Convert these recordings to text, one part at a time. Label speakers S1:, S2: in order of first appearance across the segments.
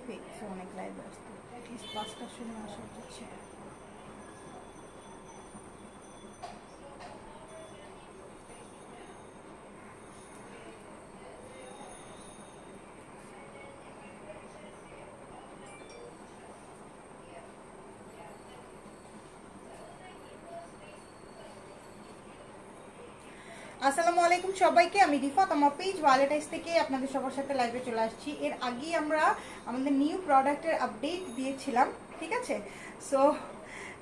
S1: হয়ে গেছে অনেক লাইভে আসতে, অ্যাটলিস্ট 5টার সময় আসা উচিত ছিল। আসসালামু আলাইকুম সবাইকে, আমি রিফাত আমার পেজ ওয়ালেটাইজ থেকে আপনাদের সবার সাথে লাইভে চলে আসছি। এর আগেই আমরা আমাদের নিউ প্রোডাক্টের আপডেট দিয়েছিলাম, ঠিক আছে? সো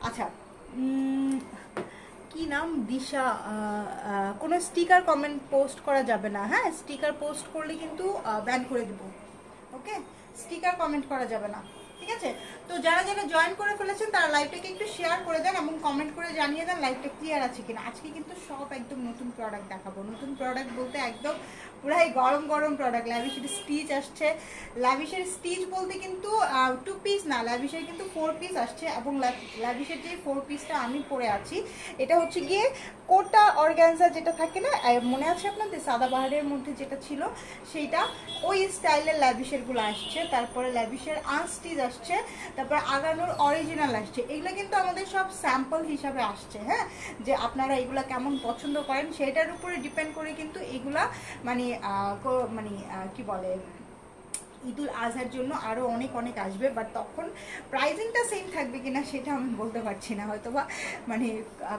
S1: আচ্ছা, কি নাম, দিশা, কোনো স্টিকার কমেন্ট পোস্ট করা যাবে না, হ্যাঁ? স্টিকার পোস্ট করলে কিন্তু ব্যান করে দেব, ওকে? স্টিকার কমেন্ট করা যাবে না, ঠিক আছে? তো যারা যারা জয়েন করে ফেলেছেন তারা লাইভটাকে একটু শেয়ার করে দেন এবং কমেন্ট করে জানিয়ে দেন লাইভটা ক্লিয়ার আছে কিনা। আজকে কিন্তু সব একদম নতুন প্রোডাক্ট দেখাবো। নতুন প্রোডাক্ট বলতে একদম পুরাই গরম গরম প্রোডাক্ট। ল্যাভিশের স্টিচ আসছে। ল্যাভিশের স্টিচ বলতে কিন্তু 2 পিস না, ল্যাভিশের কিন্তু 4 পিস আসছে। এবং ল্যাভিশের যে 4 পিসটা আমি পরে আছি এটা হচ্ছে গিয়ে কোটা অর্গানজা, যেটা থাকে না, মনে আছে আপনাদের সাদাবাহারের মধ্যে যেটা ছিল সেইটা, ওই স্টাইলের ল্যাভিশেরগুলো আসছে। তারপরে ল্যাভিশের আনস্টিচ আসছে, তারপর আগানোর অরিজিনাল আসছে। এগুলো কিন্তু আমাদের সব স্যাম্পল হিসাবে আসছে, হ্যাঁ? যে আপনারা এগুলা কেমন পছন্দ করেন সেটার উপরে ডিপেন্ড করে কিন্তু এগুলা মানে কি বলে, ঈদুল আজহার জন্য আরও অনেক অনেক আসবে। বাট তখন প্রাইজিংটা সেম থাকবে কিনা সেটা আমি বলতে পারছি না, হয়তো বা মানে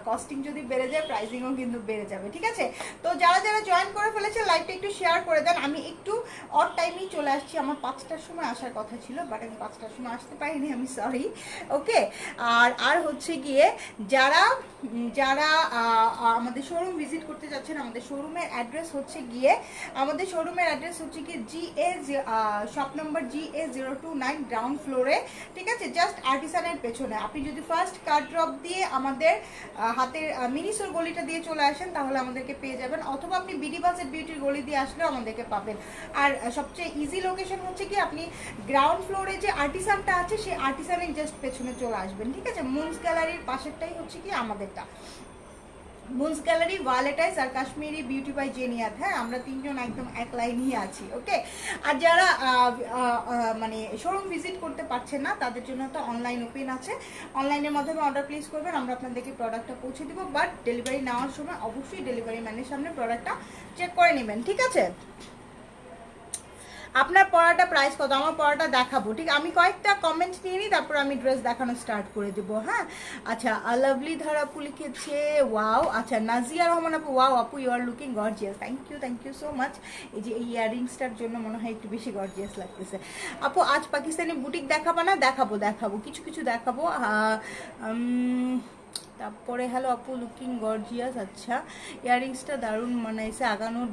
S1: কস্টিং যদি বেড়ে যায় প্রাইজিংও কিন্তু বেড়ে যাবে, ঠিক আছে? তো যারা যারা জয়েন করে ফেলেছে লাইভটা একটু শেয়ার করে দেন। আমি একটু অড টাইমেই চলে আসছি, আমার 5টার সময় আসার কথা ছিল, বাট আমি 5টার সময় আসতে পারিনি, আমি সরি, ওকে? আর হচ্ছে গিয়ে যারা যারা আমাদের শোরুম ভিজিট করতে যাচ্ছেন, আমাদের শোরুমের অ্যাড্রেস হচ্ছে গিয়ে শপ নম্বর GA029 গ্রাউন্ড ফ্লোরে, ঠিক আছে? জাস্ট আর্টিসানের পেছনে। আপনি যদি ফার্স্ট কার ড্রপ দিয়ে আমাদের হাতের মিনিসোর গলিটা দিয়ে চলে আসেন তাহলে আমাদেরকে পেয়ে যাবেন, অথবা আপনি বিডি বাজেট বিউটির গলি দিয়ে আসলেও আমাদেরকে পাবেন। আর সবচেয়ে ইজি লোকেশন হচ্ছে কি, আপনি গ্রাউন্ড ফ্লোরে যে আর্টিসানটা আছে সেই আর্টিসানের জাস্ট পেছনে চলে আসবেন, ঠিক আছে? মুন্স গ্যালারির পাশেরটাই হচ্ছে কি আমাদেরটা, মুন্স গ্যালারি, ওয়ালেটাইজ আর কাশ্মীরি বিউটি বাই জেনিয়াত। হ্যাঁ, আমরা তিনজন একদম এক লাইনই আছি, ওকে? আর যারা মানে শোরুম ভিজিট করতে পারছেন না তাদের জন্য তো অনলাইন ওপেন আছে, অনলাইনের মাধ্যমে অর্ডার প্লেস করবেন, আমরা আপনাদেরকে প্রোডাক্টটা পৌঁছে দেবো। বাট ডেলিভারি নেওয়ার সময় অবশ্যই ডেলিভারি ম্যানের সামনে প্রোডাক্টটা চেক করে নেবেন, ঠিক আছে? আপনার পড়াটা প্রাইস কত? আমার পড়াটা দেখাবো, ঠিক? আমি কয়েকটা কমেন্ট নিয়ে নিই, তারপর আমি ড্রেস দেখানো স্টার্ট করে দেবো, হ্যাঁ? আচ্ছা, লাভলি ধারা আপু লিখেছে ওয়াও। আচ্ছা, নাজিয়া রহমান আপু, ওয়াও আপু, you are looking gorgeous. Thank you so much. এই যে এই ইয়ারিংসটার জন্য মনে হয় একটু বেশি গর্জিয়াস লাগতেছে। আপু আজ পাকিস্তানি বুটিক দেখাবো না? দেখাবো, কিছু কিছু দেখাবো। তারপরে হ্যালো আপু, লুকিং গর্জিয়াস। আচ্ছা, ইয়াররিংসটা দারুণ মানাইছে, আগানোর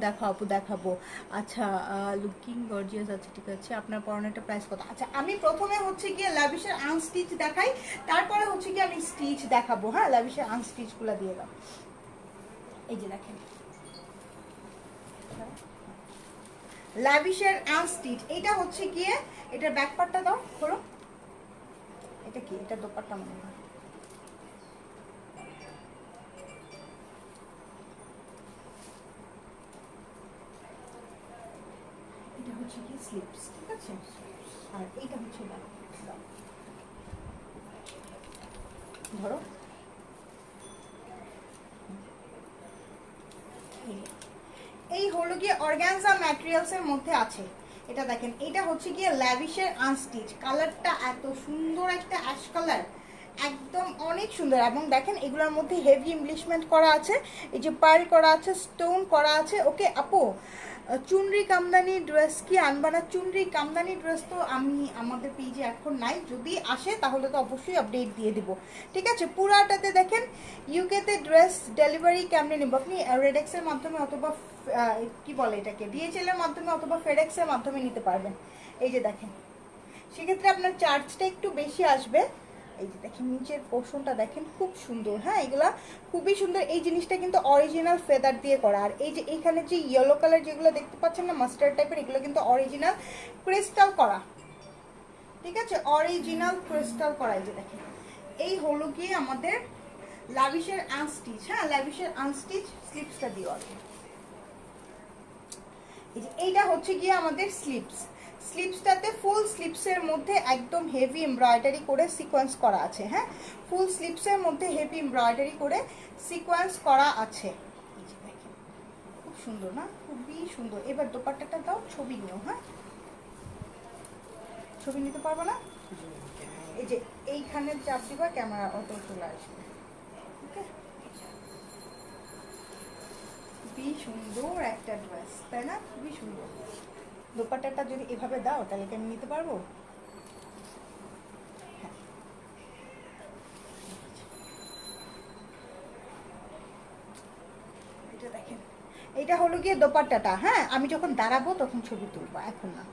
S1: দেখাবো। আচ্ছা, লুকিং গর্জিয়াস। আচ্ছা, ঠিক আছে। আপনার পরনেরটা প্রাইস কত? আচ্ছা, আমি প্রথমে হচ্ছে গিয়ে ল্যাভিশের আনস্টিচ দেখাই, তারপরে হচ্ছে গিয়ে আমি স্টিচ দেখাবো, হ্যাঁ? ল্যাভিশের আনস্টিচগুলো দিয়ে দাও। এই যে দেখেন, ল্যাভিশের আনস্টিচ, এটা হচ্ছে গিয়ে, এটার ব্যাক পার্টটা দাও, খোলো। এটা কি? এটা দোপাট্টা মনে হয়। এটা হচ্ছে কি স্লিপস, ঠিক আছে? আর এইটা হচ্ছে ধরো, এই হলো গিয়ে অর্গানজা ম্যাটেরিয়ালসের মধ্যে আছে। এটা দেখেন, এটা হচ্ছে গিয়ে ল্যাভিশের আনস্টিচ। কালারটা এত সুন্দর, একটা অ্যাশ কালার, একদম অনেক সুন্দর। এবং দেখেন এগুলোর মধ্যে হেভি এমব্লিশমেন্ট করা আছে, এই যে পার্ল করা আছে, স্টোন করা আছে, ওকে? আপু চুনরি কামদানি ড্রেস কি আনবা না? চুনরি কামদানি ড্রেস তো আমাদের পেজে এখন নাই, যদি আসে তাহলে তো অবশ্যই আপডেট দিয়ে দিব, ঠিক আছে? পুরাটাতে দেখেন ইউকেতে ড্রেস ডেলিভারি কেমনে নেব? আপনি রেডেক্সের মাধ্যমে অথবা কি বলে এটাকে, DHL এর মাধ্যমে অথবা ফেডেক্সের মাধ্যমে নিতে পারবেন। এই যে দেখেন, সেক্ষেত্রে আপনার চার্জটা একটু বেশি আসবে। এই যে দেখেন নিচের পোর্শনটা দেখেন, খুব সুন্দর, হ্যাঁ? এগুলা খুবই সুন্দর। এই জিনিসটা কিন্তু অরিজিনাল ফেদার দিয়ে করা। আর এই যে এইখানে যে ইয়েলো কালার যেগুলো দেখতে পাচ্ছেন না, মাস্টার্ড টাইপের, এগুলো কিন্তু অরিজিনাল ক্রিস্টাল করা, ঠিক আছে? অরিজিনাল ক্রিস্টাল করা। এই যে দেখেন, এই হলো গিয়ে আমাদের ল্যাভিশের আনস্টিচ, হ্যাঁ? ল্যাভিশের আনস্টিচ স্লিপসটা দিও আর কি। এই যে এইটা হচ্ছে গিয়ে আমাদের স্লিপস। স্লিপসটাতে ফুল স্লিপসের মধ্যে একদম হেভি এমব্রয়ডারি করে সিকোয়েন্স করা আছে। হ্যাঁ, ফুল স্লিপসের মধ্যে হেভি এমব্রয়ডারি করে সিকোয়েন্স করা আছে। খুব সুন্দর না, খুবই সুন্দর। এবার দোপাট্টাটা দাও, ছবি নিও। হ্যাঁ, ছবি নিতে পারবো না, এই যে এইখানে চাপ দিবা, ক্যামেরা অটো চলে আসবে। ওকে, খুবই সুন্দর একটা ড্রেস, তাই না? খুবই সুন্দর। দোপাট্টাটা যদি এভাবে দাও তাহলে কি আমি নিতে পারবো? হ্যাঁ, এটা দেখেন, এটা হলো গিয়ে দোপাট্টাটা। হ্যাঁ, আমি যখন দাঁড়াবো তখন ছবি তুলবো, এখন না।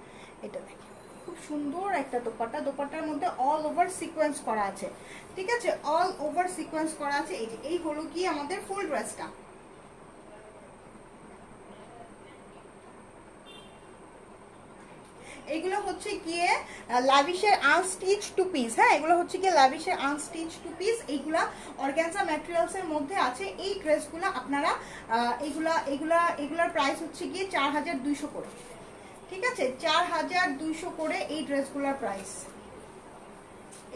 S1: এটা দেখেন, খুব সুন্দর একটা দোপাট্টা। দোপাট্টার মধ্যে অল ওভার সিকোয়েন্স করা আছে, ঠিক আছে? অল ওভার সিকোয়েন্স করা আছে। এই যে এই হলো গিয়ে আমাদের ফুল ড্রেসটা। এগুলো হচ্ছে গিয়ে লাভিশের আনস্টিচ টু পিস। হ্যাঁ, এগুলো হচ্ছে গিয়ে লাভিশের আনস্টিচ টু পিস। এইগুলা অর্গানজা ম্যাটেরিয়ালসের মধ্যে আছে। এই ড্রেসগুলো আপনারা এগুলার প্রাইস হচ্ছে গিয়ে 4200 করে, ঠিক আছে? 4200 করে এই ড্রেসগুলোর প্রাইস।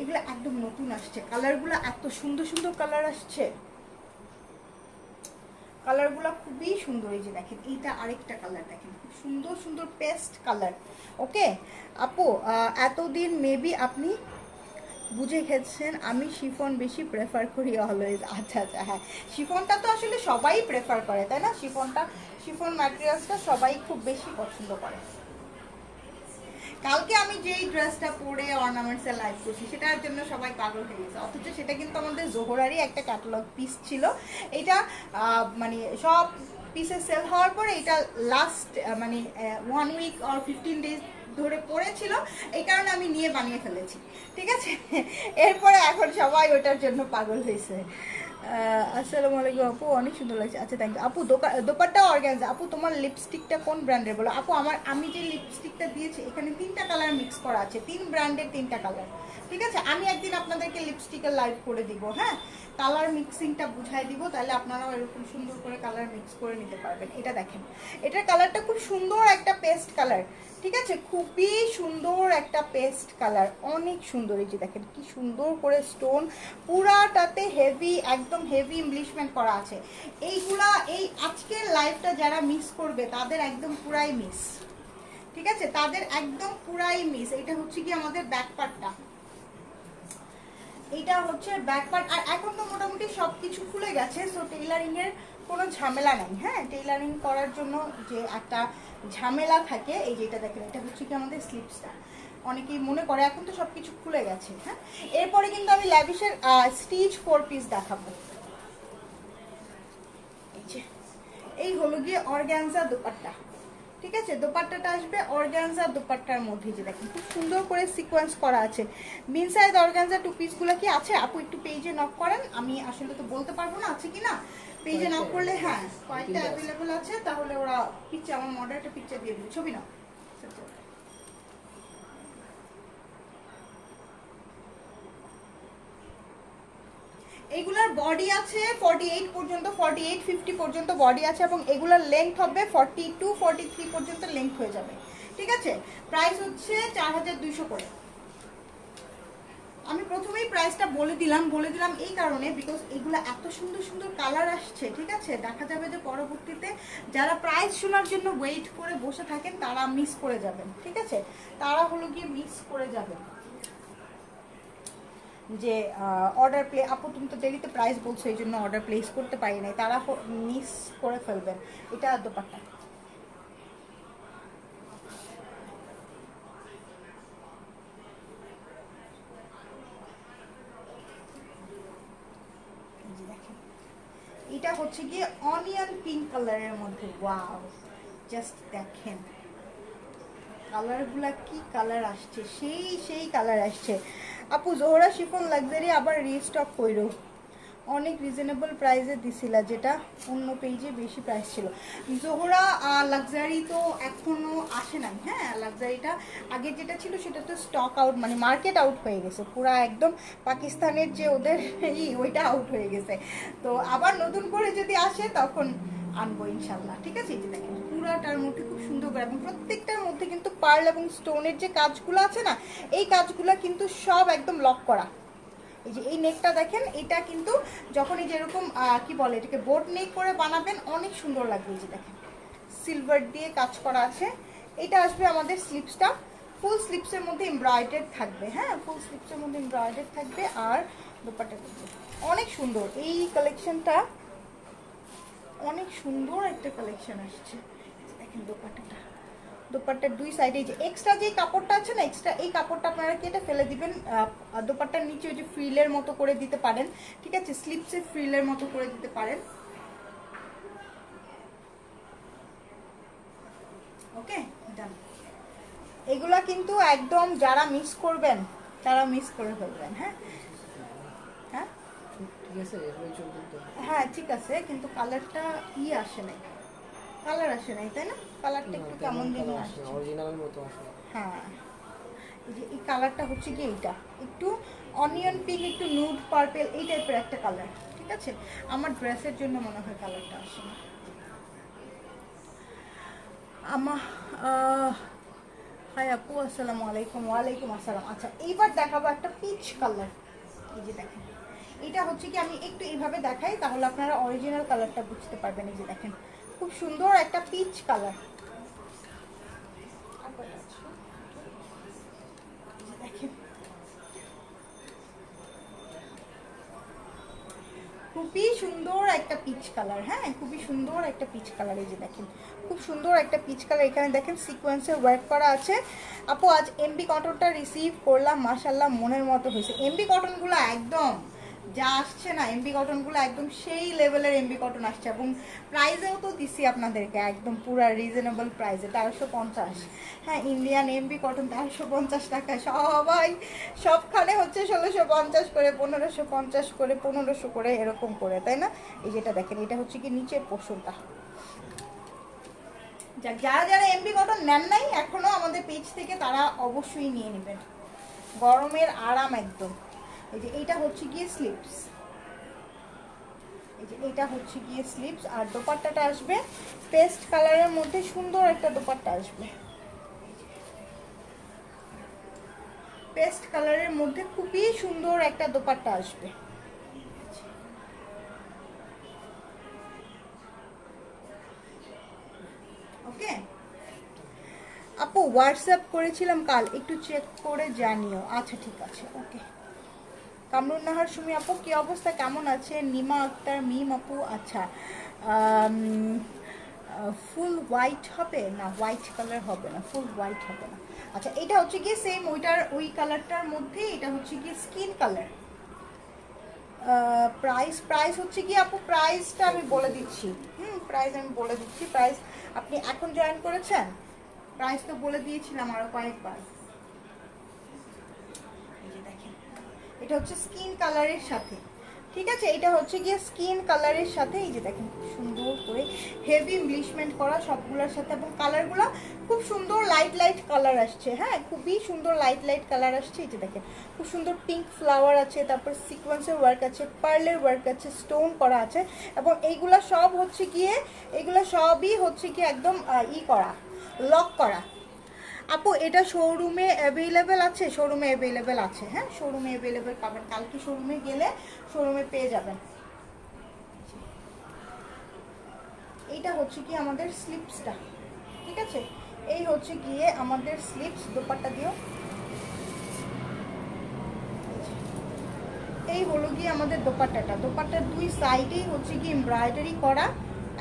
S1: এগুলো একদম নতুন আসছে, কালারগুলো এত সুন্দর সুন্দর কালার আসছে, কালারগুলো খুবই সুন্দর। এই যে দেখেন, এইটা আরেকটা কালার দেখেন, খুব সুন্দর সুন্দর পেস্ট কালার। ওকে আপু, এতদিন মেবি আপনি বুঝে গেছেন আমি শিফন বেশি প্রেফার করি অলওয়েজ। আচ্ছা আচ্ছা, হ্যাঁ, শিফনটা তো আসলে সবাই প্রেফার করে, তাই না? শিফন ম্যাটেরিয়ালসটা সবাই খুব বেশি পছন্দ করে। কালকে আমি যেই ড্রেসটা পরে অর্নামেন্টসে লাইভ করছি সেটার জন্য সবাই পাগল হয়ে গেছে, অথচ সেটা কিন্তু আমাদের জোহরারই একটা ক্যাটালগ পিস ছিল। এটা মানে সব পিসে সেল হওয়ার পরে এটা লাস্ট মানে 1 উইক আর 15 ডেজ ধরে পড়েছিল, এই কারণে আমি নিয়ে বানিয়ে ফেলেছি, ঠিক আছে? এরপরে এখন সবাই ওটার জন্য পাগল হয়েছে। আসসালামু আলাইকুম আপু, অনেক সুন্দর লাগছে। আচ্ছা, থ্যাংক ইউ আপু। দোপাট্টা অর্গানজা। আপু তোমার লিপস্টিকটা কোন ব্র্যান্ডের বলো? আপু আমি যে লিপস্টিকটা দিয়েছি এখানে 3টা কালার মিক্স করা আছে, 3 ব্র্যান্ডের 3টা কালার, ঠিক আছে? আমি একদিন আপনাদেরকে লিপস্টিকের লাইভ করে দিব। হ্যাঁ, কালার মিক্সিংটা বুঝাই দিব, তাহলে আপনারাও এরকম সুন্দর করে কালার মিক্স করে নিতে পারবেন। এটা দেখেন, এটার কালারটা খুব সুন্দর একটা পেস্ট কালার, ঠিক আছে? খুবই সুন্দর একটা পেস্ট কালার, অনেক সুন্দর। এই যে দেখেন কি সুন্দর করে স্টোন, পুরাটাতে হেভি, একদম হেভি এমব্লিশমেন্ট করা আছে। এইগুলা এই আজকের লাইভটা যারা মিস করবে তাদের একদম পুরাই মিস, ঠিক আছে? তাদের একদম পুরাই মিস। এটা হচ্ছে কি আমাদের ব্যাক পার্টটা, এটা হচ্ছে ব্যাক পার্ট। আর এখন তো মোটামুটি সব কিছু খুলে গেছে, সো টেইলারিংয়ের কোনো ঝামেলা নেই। হ্যাঁ, টেইলারিং করার জন্য যে একটা ঝামেলা থাকে, এই যেটা দেখেন, এটা হচ্ছে কি আমাদের স্লিপসটা। অনেকেই মনে করে এখন তো সব কিছু খুলে গেছে। হ্যাঁ, এরপরে কিন্তু আমি ল্যাভিশের স্টিচ 4 পিস দেখাবো। এই যে এই হলো গিয়ে অর্গানজা দোপাট্টা, ঠিক আছে? দোপাট্টাটা আসবে অর্গানজা দোপাট্টার মধ্যে। যে দেখেন খুব সুন্দর করে সিকোয়েন্স করা আছে। মিন সাইজ অর্গানজা 2 পিসগুলো কি আছে আপু? একটু পেজে নক করেন, আমি আসলে তো বলতে পারবো না আছে কি না। পেজে নক করলে হ্যাঁ কয়েকটা অ্যাভেলেবল আছে, তাহলে ওরা পিকচার, আমার মডেলটা পিকচার দিয়ে দিবে, ছবি নাও। এগুলার বডি আছে 48 পর্যন্ত, 48 50 পর্যন্ত বডি আছে, এবং এগুলার লেন্থ হবে 42 43 পর্যন্ত লেন্থ হয়ে যাবে, ঠিক আছে? প্রাইস হচ্ছে 4200 করে। আমি প্রথমেই প্রাইসটা বলে দিলাম এই কারণে, বিকজ এগুলো এত সুন্দর সুন্দর কালার আসছে, ঠিক আছে? দেখা যাবে যে পরবর্তীতে যারা প্রাইস শোনার জন্য ওয়েট করে বসে থাকেন তারা মিস করে যাবেন, ঠিক আছে? তারা হলো গিয়ে মিস করে যাবেন যে অর্ডার প্লে, আপু তুমি তো দেরিতে প্রাইস বলছো এই জন্য অর্ডার প্লেস করতে পারি নাই, তারা মিস করে ফেলবেন। এটা দোপাট্টা, এটা হচ্ছে গিয়ে অনিয়ন পিঙ্ক কালারের মধ্যে। ওয়াও, জাস্ট দেখেন কালারগুলা কি কালার আসছে, সেই কালার আসছে। আপু জোহরা শিফন লাক্সারি আবার রিস্টক কইরো, অনেক রিজনেবল প্রাইসে দিছিলা, যেটা অন্য পেজে বেশি প্রাইস ছিল। জোহরা লাক্সারি তো এখনো আসে নাই। হ্যাঁ, লাক্সারিটা আগে যেটা ছিল সেটা তো স্টক আউট, মানে মার্কেট আউট হয়ে গেছে পুরা, একদম পাকিস্তানের যে ওদের ওইটা আউট হয়ে গেছে। তো আবার নতুন করে যদি আসে তখন আনবো ইনশাল্লাহ, ঠিক আছে? এই যে দেখেন পুরাটার মধ্যে খুব সুন্দর করে, এবং প্রত্যেকটার মধ্যে কিন্তু পার্ল এবং স্টোনের যে কাজগুলো আছে না, এই কাজগুলো কিন্তু সব একদম লক করা। এই যে এই নেকটা দেখেন, এটা কিন্তু যখন এই যেরকম কি বলে এটাকে বোট নেক করে বানাবেন অনেক সুন্দর লাগবে। এই যে দেখেন সিলভার দিয়ে কাজ করা আছে। এটা আসবে আমাদের স্লিপসটা, ফুল স্লিপসের মধ্যে এমব্রয়ডারি থাকবে। হ্যাঁ, ফুল স্লিপসের মধ্যে এমব্রয়ডারি থাকবে। আর দোপাট্টা অনেক সুন্দর, এই কালেকশনটা অনেক সুন্দর একটা কালেকশন আসছে। দেখেন দোপাট্টাটা, দোপাট্টার দুই সাইডে যে এক্সট্রা যে কাপড়টা আছে না, এক্সট্রা এই কাপড়টা আপনারা কেটে ফেলে দিবেন। দোপাট্টার নিচে ওই যে ফ্রিলের মতো করে দিতে পারেন, ঠিক আছে, স্লিপসে ফ্রিলের মতো করে দিতে পারেন। ওকে, ডান। এগুলা কিন্তু একদম যারা মিস করবেন তারা মিস করে ফেলবেন। হ্যাঁ হ্যাঁ হ্যাঁ, ঠিক আছে, কিন্তু কালারটা আসে নাই, কালার আসে নাই, তাই না? কালারটা একটু কেমন দিন আসছে,
S2: অরিজিনালের মতো আসে।
S1: হ্যাঁ, এই যে এই কালারটা হচ্ছে কি এইটা একটু অনিয়ন পিঙ্ক, একটু নুড পার্পল, এই টাইপের একটা কালার, ঠিক আছে। আমার ড্রেসের জন্য মনে হয় কালারটা আসে না। হাই আপু, আসসালামু আলাইকুম। ওয়ালাইকুম আসসালাম। আচ্ছা, এইবার দেখাবো একটা পিচ কালার। এই যে দেখেন, এটা হচ্ছে কি আমি একটু এইভাবে দেখাই, তাহলে আপনারা অরিজিনাল কালারটা বুঝতে পারবেন। এই যে দেখেন, খুব সুন্দর একটা পিচ কালার। দেখেন খুবই সুন্দর একটা পিচ কালার। হ্যাঁ, খুবই সুন্দর একটা পিচ কালার। এই যে দেখেন খুব সুন্দর একটা পিচ কালার। এখানে দেখেন সিকোয়েন্সের ওয়ার্ক করা আছে। আপু আজ এমবি কটনটা রিসিভ করলাম, মাশাআল্লাহ মনের মতো হয়েছে। এমবি কটনগুলো একদম যা আসছে না, এমবি কটনগুলো একদম সেই লেভেলের এমবি কটন আসছে, এবং প্রাইসেও তো দিছি আপনাদেরকে একদম পুরো রিজনেবল প্রাইসে, 1350। হ্যাঁ, ইন্ডিয়ান এমবি কটন 1350 টাকা। সবাই সবখানে হচ্ছে 1650 করে, 1550 করে, 1500 করে, এরকম করে, তাই না? এই যেটা দেখেন, এটা হচ্ছে কি নিচের পোর্শনটা। যারা যারা এমবি কটন নেন নাই এখনো আমাদের পেজ থেকে, তারা অবশ্যই নিয়ে নেবেন, গরমের আরাম একদম। এই যে এইটা হচ্ছে গিয়ে স্লিপস, এই যে এটা হচ্ছে গিয়ে স্লিপস। আর দোপাট্টাটা আসবে পেস্ট কালারের মধ্যে, সুন্দর একটা দোপাট্টা আসবে, পেস্ট কালারের মধ্যে খুবই সুন্দর একটা দোপাট্টা আসবে। ওকে আপু, হোয়াটসঅ্যাপ করেছিলাম কাল, একটু চেক করে জানিও। আচ্ছা ঠিক আছে, ওকে। কামরুন নাহার সুমি আপু, কি অবস্থা, কেমন আছে? নিমা আক্তার মিম আপু, আচ্ছা ফুল হোয়াইট হবে না? হোয়াইট কালার হবে না, ফুল হোয়াইট হবে না। আচ্ছা, এটা হচ্ছে গিয়ে সেম ওই কালারটার মধ্যে, এটা হচ্ছে গিয়ে স্কিন কালার। প্রাইস হচ্ছে কি আপু, প্রাইসটা আমি বলে দিচ্ছি। প্রাইস আমি বলে দিচ্ছি। প্রাইস আপনি এখন জয়েন করেছেন, প্রাইস তো বলে দিয়েছিলাম আরো কয়েকবার। এটা হচ্ছে স্কিন কালারের সাথে, ঠিক আছে, এটা হচ্ছে গিয়ে স্কিন কালারের সাথে। এই যে দেখেন খুব সুন্দর করে হেভি ইমপ্লিশমেন্ট করা সবগুলোর সাথে, এবং কালারগুলো খুব সুন্দর লাইট লাইট কালার আসছে। হ্যাঁ, খুবই সুন্দর লাইট লাইট কালার আসছে। এই যে দেখেন খুব সুন্দর পিঙ্ক ফ্লাওয়ার আছে, তারপর সিকোয়েন্সের ওয়ার্ক আছে, পার্লের ওয়ার্ক আছে, স্টোন করা আছে, এবং এইগুলা সব হচ্ছে গিয়ে, এগুলো সবই হচ্ছে গিয়ে একদম করা, লক করা। আপু এটা শোরুমে অ্যাভেলেবেল আছে? শোরুমে অ্যাভেলেবেল আছে, হ্যাঁ, শোরুমে অ্যাভেলেবেল পাবেন, কালকে শোরুমে গেলে শোরুমে পেয়ে যাবেন। এইটা হচ্ছে কি আমাদের স্লিপসটা, ঠিক আছে, এই হচ্ছে গিয়ে আমাদের স্লিপস। দোপাট্টা দিও, এই হলো গিয়ে আমাদের দোপাট্টাটা। দোপাট্টার দুই সাইডেই হচ্ছে কি এমব্রয়ডারি করা,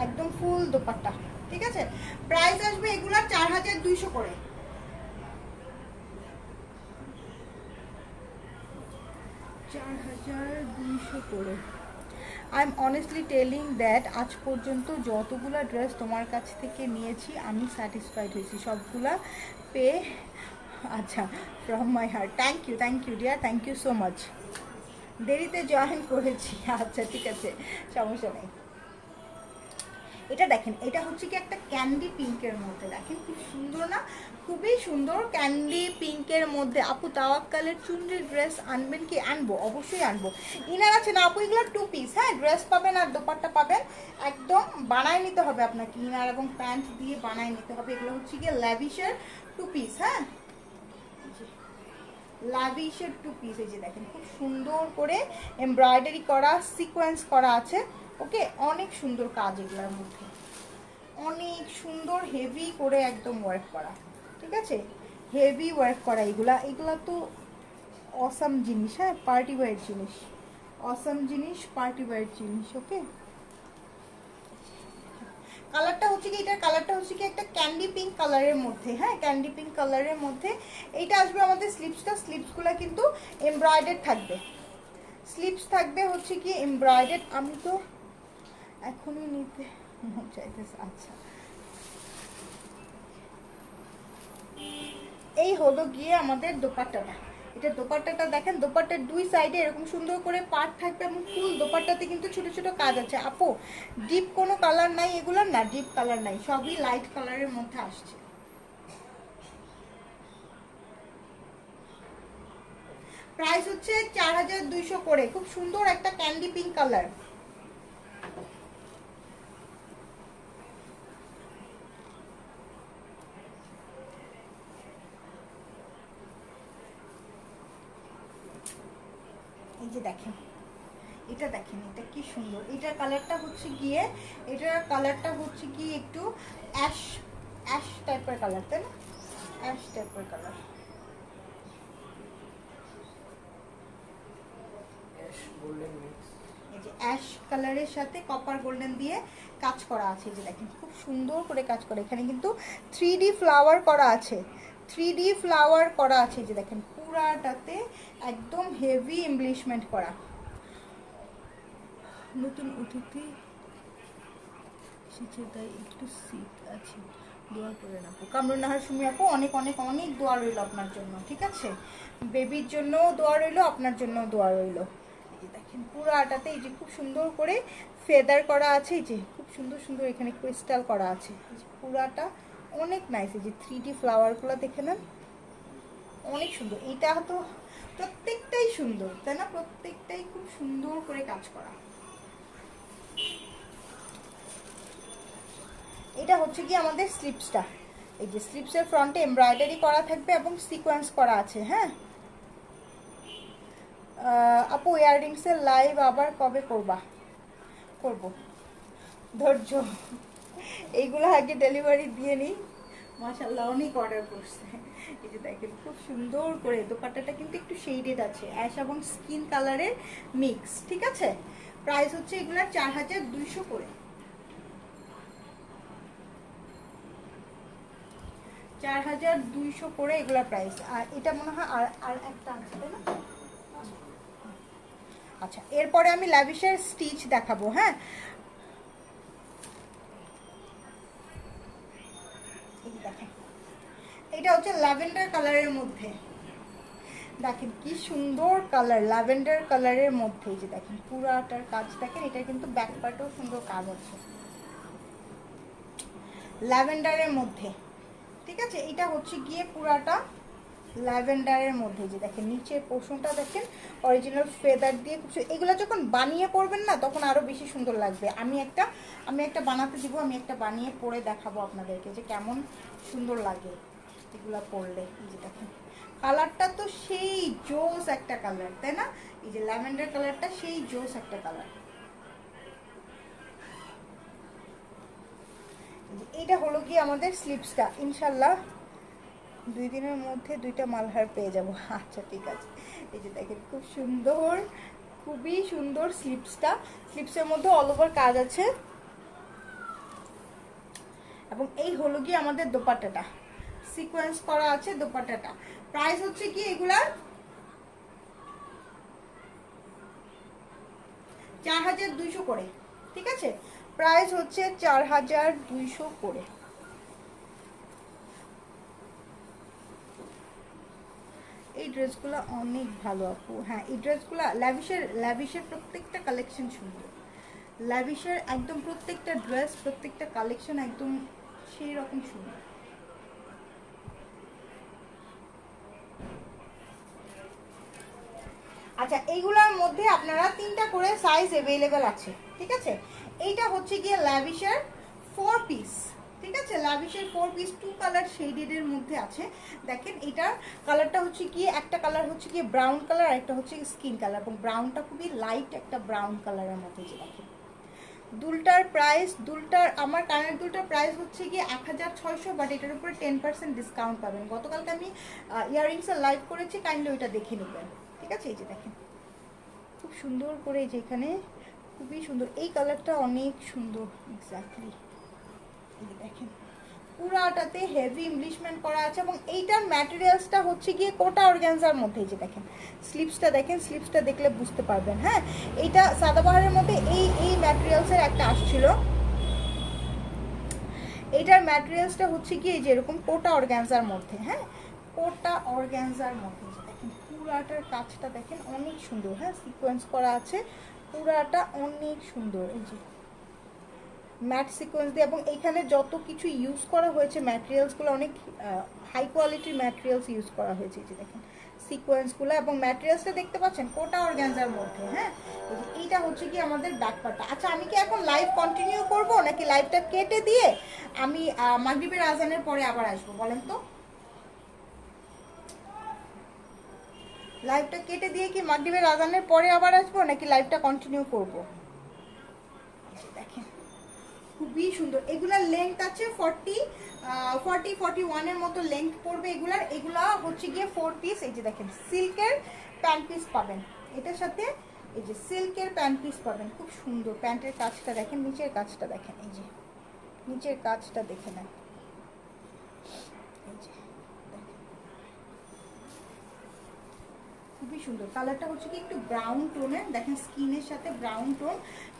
S1: একদম ফুল দোপাট্টা, ঠিক আছে। প্রাইস আসবে এগুলা 4200 করে। করে। I am honestly telling that আজ পর্যন্ত যতগুলা ড্রেস তোমার কাছ থেকে নিয়েছি আমি স্যাটিসফাইড হয়েছি, সবগুলা পেয়ে। আচ্ছা, from my heart, thank you dear, thank you so much. দেরিতে জয়েন করেছি, আচ্ছা ঠিক আছে, সমস্যা নেই। এটা দেখেন, এটা হচ্ছে কি একটা ক্যান্ডি পিঙ্কের মধ্যে, দেখেন খুব সুন্দর না, খুবই সুন্দর ক্যান্ডি পিঙ্কের মধ্যে। আপু তাওয়াক্কালের চুনরির ড্রেস আনবেন কি? আনবো, অবশ্যই আনবো। ইনার আছে না আপু? এগুলো 2 পিস, হ্যাঁ, ড্রেস পাবেন আর দোপাট্টা পাবেন, একদম বানায় নিতে হবে আপনাকে, ইনার এবং প্যান্ট দিয়ে বানায় নিতে হবে। এগুলো হচ্ছে গিয়ে ল্যাভিশের 2 পিস, হ্যাঁ, লাভিশের 2 পিস। এই যে দেখেন খুব সুন্দর করে এমব্রয়ডারি করা, সিকোয়েন্স করা আছে। ওকে, অনেক সুন্দর কাজ এগুলোর মধ্যে, অনেক সুন্দর হেভি করে একদম ওয়ার্ক করা, ঠিক আছে, হেভি ওয়ার্ক করা। এগুলা তো অসাম জিনিস, হ্যাঁ, পার্টি ওয়্যার জিনিস, অসাম জিনিস, পার্টি ওয়্যার জিনিস। ওকে, কালারটা হচ্ছে কি, এটার কালারটা হচ্ছে কি একটা ক্যান্ডি পিঙ্ক কালারের মধ্যে, হ্যাঁ, ক্যান্ডি পিঙ্ক কালারের মধ্যে। এইটা আসবে আমাদের স্লিপসটা, স্লিপসগুলো কিন্তু এমব্রয়ডারি থাকবে, স্লিপস থাকবে হচ্ছে কি এমব্রয়ডারি। আমি তো এখনই নিতে চাইতেছি। আচ্ছা, এই হলো গিয়ে আমাদের দোপাট্টাটা। এটা দোপাট্টাটা দেখেন, দোপাট্টার 2 সাইডে এরকম সুন্দর করে পাট থাকবে এবং ফুল দোপাট্টাতে কিন্তু ছোট ছোট কাজ আছে। আপু ডিপ কোনো কালার নাই এগুলোর? না, ডিপ কালার নাই, সবই লাইট কালারের মধ্যে আসছে। প্রাইস হচ্ছে 4200 করে, খুব সুন্দর একটা ক্যান্ডি পিঙ্ক কালার। এই যে দেখেন, এটা দেখেন, এটা কি সুন্দর। এটার কালারটা হচ্ছে গিয়ে, এটার কালারটা হচ্ছে কি একটু অ্যাশ, অ্যাশ টাইপের কালার, তাই না? অ্যাশ টাইপের কালার, এই যে অ্যাশ কালারের সাথে কপার গোল্ডেন দিয়ে কাজ করা আছে। এই যে দেখেন খুব সুন্দর করে কাজ করা, এখানে কিন্তু 3D ফ্লাওয়ার করা আছে, 3D ফ্লাওয়ার করা আছে। এই যে দেখেন পুরাটাতে একদম হেভি এমব্লিশমেন্ট করা। নতুন অতিথি এসেছে তাই একটু শীত আছে, দোয়া করে রাখো। কামরুন নাহার সুমি আপু, অনেক অনেক অনেক দোয়া রইল আপনার জন্য, ঠিক আছে, বেবির জন্য দোয়া রইল, আপনার জন্য দোয়া রইল। এই যে দেখেন পুরো আটাতে এই যে খুব সুন্দর করে ফেদার করা আছে, এই যে খুব সুন্দর সুন্দর এখানে ক্রিস্টাল করা আছে, এই যে পুরাটা অনেক নাইস। এই যে 3D ফ্লাওয়ারগুলো দেখে নেন, অনেক সুন্দর। এইটা তো প্রত্যেকটাই সুন্দর, তাই না? প্রত্যেকটাই খুব সুন্দর করে কাজ করা। এটা হচ্ছে কি আমাদের স্লিপসটা, এই যে স্লিপসের ফ্রন্টে এমব্রয়ডারি করা থাকবে এবং সিকোয়েন্স করা আছে, হ্যাঁ। আপু ইয়াররিংসের লাইভ আবার কবে করবা? করব, ধৈর্য, এইগুলো আগে ডেলিভারি দিয়ে নিই। মাশাআল্লাহ অনেক অর্ডার করছে। এই যে দেখেন খুব সুন্দর করে দোপাট্টাটা কিন্তু একটু শেডেড আছে, অ্যাশ এবং স্কিন কালারের মিক্স, ঠিক আছে। প্রাইস হচ্ছে এগুলার 4200 করে, 4200 করে এগুলা প্রাইস। আর এটা মনে হয় আর আর একটা আছে, তাই না? আচ্ছা, এরপরে আমি ল্যাভিশের স্টিচ দেখাবো, হ্যাঁ। এই দেখেন, এটা হচ্ছে ল্যাভেন্ডার কালারের মধ্যে, দেখেন কি সুন্দর কালার, ল্যাভেন্ডার কালারের মধ্যে। এই যে দেখেন পুরাটার কাজ দেখেন, এটা কিন্তু ব্যাক পার্টেও সুন্দর কাজ আছে ল্যাভেন্ডারের মধ্যে, ঠিক আছে। এটা হচ্ছে গিয়ে পুরাটা ল্যাভেন্ডারের মধ্যে। যে দেখেন নিচের পোর্শনটা দেখেন অরিজিনাল ফেদার দিয়ে, এগুলো যখন বানিয়ে পরবেন না তখন আরো বেশি সুন্দর লাগবে। আমি একটা বানাতে দিব, আমি একটা বানিয়ে পরে দেখাবো আপনাদেরকে যে কেমন সুন্দর লাগে এগুলো পরলে। এই যে দেখেন কালারটা তো সেই জোস একটা কালার, তাই না? এই যে ল্যাভেন্ডার কালারটা সেই জোস একটা কালার। এটা হলো কি আমাদের স্লিপসটা, ইনশাল্লাহ 2 দিনের মধ্যে 2টা মালহার পেয়ে যাব। আচ্ছা ঠিক আছে। এই যে দেখেন খুব সুন্দর, খুবই সুন্দর স্লিপসটা, স্লিপসের মধ্যে অল ওভার কাজ আছে। এবং এই হলো কি আমাদের দোপাট্টাটা, সিকোয়েন্স করা আছে দোপাট্টাটা। প্রাইস হচ্ছে কি এগুলার 4200 করে, ঠিক আছে। প্রাইস হচ্ছে 4200 করে। এই ড্রেসগুলো অনেক ভালো আপু, হ্যাঁ এই ড্রেসগুলো ল্যাভিশের প্রত্যেকটা কালেকশন সুন্দর, ল্যাভিশের একদম প্রত্যেকটা ড্রেস, প্রত্যেকটা কালেকশন একদম সেই রকম সুন্দর। আচ্ছা, এইগুলোর মধ্যে আপনারা 3টা করে সাইজ অ্যাভেলেবেল আছে, ঠিক আছে। এইটা হচ্ছে গিয়ে ল্যাভিশের 4 পিস, ঠিক আছে। ল্যাভিশের 4 পিস 2 কালার শেডেডের মধ্যে আছে। দেখেন এটার কালারটা হচ্ছে কি, একটা কালার হচ্ছে কি ব্রাউন কালার, আর একটা হচ্ছে স্কিন কালার, এবং ব্রাউনটা খুবই লাইট একটা ব্রাউন কালারের মধ্যে। যে দেখেন দুলটার প্রাইস, দুলটার আমার কানের দুলটার প্রাইস হচ্ছে গিয়ে 1600, বাট এটার উপরে 10% ডিসকাউন্ট পাবেন। গতকালকে আমি ইয়াররিংসের লাইভ করেছি, কাইন্ডলি ওইটা দেখে নেবেন, ঠিক আছে। এই যে দেখেন খুব সুন্দর করে, যে এখানে খুবই সুন্দর, এই কালারটা অনেক সুন্দর এক্স্যাক্টলি। এই যে দেখেন পুরাটাতে হেভি ইমপ্লিশমেন্ট করা আছে, এবং এইটার ম্যাটেরিয়ালসটা হচ্ছে গিয়ে কোটা অর্গানজার মধ্যে। যে দেখেন স্লিপসটা দেখেন, স্লিপসটা দেখলে বুঝতে পারবেন। হ্যাঁ, এইটা সাদাবাহারের মধ্যে এই ম্যাটেরিয়ালসের একটা আসছিল, এইটার ম্যাটেরিয়ালসটা হচ্ছে গিয়ে যেরকম কোটা অর্গানজার মধ্যে। হ্যাঁ, কোটা অর্গানজার মধ্যে। যে দেখেন পুরাটার কাজটা দেখেন অনেক সুন্দর। হ্যাঁ, সিকোয়েন্স করা আছে, পুরাটা অনেক সুন্দর। এই যে ম্যাট সিকোয়েন্স দিয়ে, এবং এইখানে যত কিছু ইউজ করা হয়েছে ম্যাটেরিয়ালসগুলো অনেক হাই কোয়ালিটির ম্যাটেরিয়ালস ইউজ করা হয়েছে। যে দেখেন সিকোয়েন্সগুলো, এবং ম্যাটেরিয়ালসটা দেখতে পাচ্ছেন কোটা অর্গানজার মধ্যে। হ্যাঁ, এই যে এইটা হচ্ছে কি আমাদের ব্যাকপার্টটা। আচ্ছা, আমি কি এখন লাইভ কন্টিনিউ করব, নাকি লাইভটা কেটে দিয়ে আমি মাগরিবের আজানের পরে আবার আসবো, বলেন তো? লাইভটা কেটে দিয়ে কি মাগরিবের আজানের পরে আবার আসবো, নাকি লাইভটা কন্টিনিউ করব? দেখেন খুবই সুন্দর। এগুলার লেন্থ আছে 41 এর মতো লেন্থ পড়বে এগুলার। এগুলা হচ্ছে গিয়ে 4 পিস। এই যে দেখেন সিল্কের প্যান্ট পিস পাবেন এটার সাথে। এই যে সিল্কের প্যান্ট পিস পাবেন, খুব সুন্দর। প্যান্টের কাজটা দেখেন, নিচের কাজটা দেখেন, এই যে নিচের কাজটা দেখে নেন। এই যে খুবই সুন্দর। কালারটা হচ্ছে কি একটু ব্রাউন টোনের, দেখেন স্কিনের সাথে ব্রাউন টোন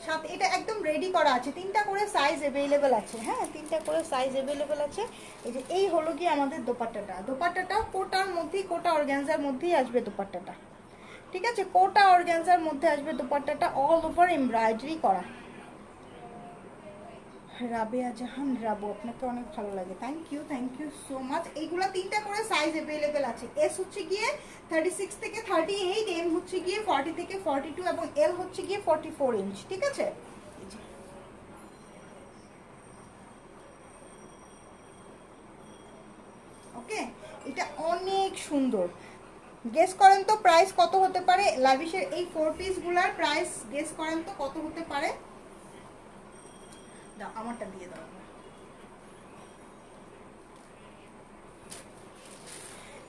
S1: সাথে। এটা একদম রেডি করা আছে, 3টা করে সাইজ অ্যাভেলেবেল আছে। হ্যাঁ, 3টা করে সাইজ অ্যাভেলেবেল আছে। এই যে এই হলো কি আমাদের দোপাট্টাটা। দোপাট্টাটাও কোটার মধ্যেই, কোটা অর্গানজার মধ্যেই আসবে দোপাট্টাটা, ঠিক আছে। কোটা অর্গানজার মধ্যে আসবে দোপাট্টাটা, অল ওভার এমব্রয়ডারি করা। রাবেয়া জাহান রাবু, আপনাকে অনেক ভালো লাগে, থ্যাংক ইউ সো মাচ। এইগুলা 3টা করে সাইজ অ্যাভেলেবেল আছে। এস হচ্ছে গিয়ে 36 থেকে 38, এম হচ্ছে গিয়ে 40 থেকে 42, এবং এল হচ্ছে গিয়ে 44 ইঞ্চ, ঠিক আছে। ওকে, এটা অনেক সুন্দর। গেস করেন তো প্রাইস কত হতে পারে লাভিশের এই 4 পিসগুলার প্রাইস? গেস করেন তো কত হতে পারে? দাও, আমারটা দিয়ে দাও।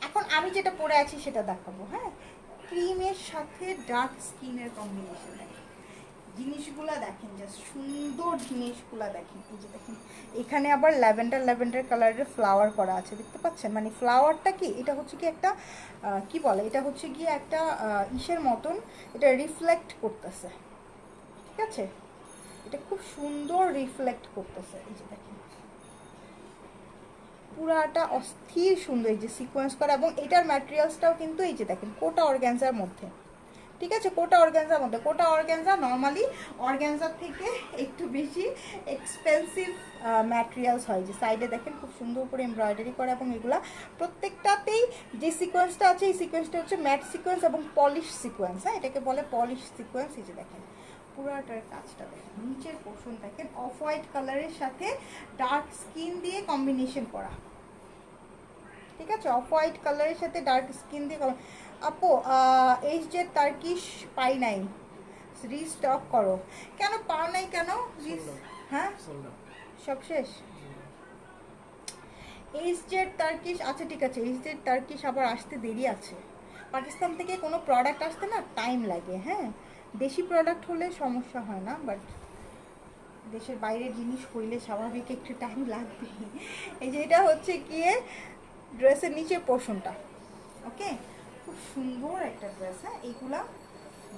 S1: এখন আমি যেটা পরে আছি সেটা দেখাবো। হ্যাঁ, ক্রিমের সাথে ডার্ক স্কিনের কম্বিনেশন। দেখেন জিনিসগুলা দেখেন, জাস্ট সুন্দর জিনিসগুলা দেখেন। এই যে দেখেন এখানে আবার ল্যাভেন্ডার কালারের ফ্লাওয়ার করা আছে, দেখতে পাচ্ছেন? মানে ফ্লাওয়ারটা কি, এটা হচ্ছে কি একটা কি বলে, এটা হচ্ছে গিয়ে একটা ইসের মতন, এটা রিফ্লেক্ট করতেছে, ঠিক আছে। এটা খুব সুন্দর রিফ্লেক্ট করতেছে। এই যে দেখেন পুরাটা অস্থির সুন্দর, এই যে সিকোয়েন্স করা, এবং এটার ম্যাটেরিয়ালসটাও কিন্তু এই যে দেখেন কোটা অর্গানজার মধ্যে, ঠিক আছে। কোটা অর্গানজার মধ্যে, কোটা অর্গানজা নর্মালি অর্গানজার থেকে একটু বেশি এক্সপেন্সিভ ম্যাটেরিয়ালস হয়। যে সাইডে দেখেন খুব সুন্দর করে এমব্রয়ডারি করা, এবং এগুলা প্রত্যেকটাতেই যে সিকোয়েন্সটা আছে এই সিকোয়েন্সটা হচ্ছে ম্যাট সিকোয়েন্স এবং পলিশ সিকোয়েন্স। হ্যাঁ, এটাকে বলে পলিশ সিকোয়েন্স। এই যে দেখেন পুরাটার কাজটা দেখেন, নিচের পোর্শন দেখেন অফ হোয়াইট কালারের সাথে ডার্ক স্কিন দিয়ে কম্বিনেশন করা, ঠিক আছে। অফ হোয়াইট কালারের সাথে ডার্ক স্কিন দিয়ে। আপু এই যে টার্কিশ পাই নাই, রিস্টক করো। কেন পাও নাই কেন? হ্যাঁ, সব শেষ। এইচ জেড টার্কিশ, আচ্ছা ঠিক আছে, এইচ জেড টার্কিশ আবার আসতে দেরি আছে। পাকিস্তান থেকে কোনো প্রোডাক্ট আসতে না টাইম লাগে। হ্যাঁ, দেশি প্রোডাক্ট হলে সমস্যা হয় না, বাট দেশের বাইরের জিনিস হইলে স্বাভাবিক একটু টাইম লাগবে। এই যে এটা হচ্ছে গিয়ে ড্রেসের নিচের পোর্শনটা, ওকে। খুব সুন্দর একটা ড্রেস। হ্যাঁ, এইগুলা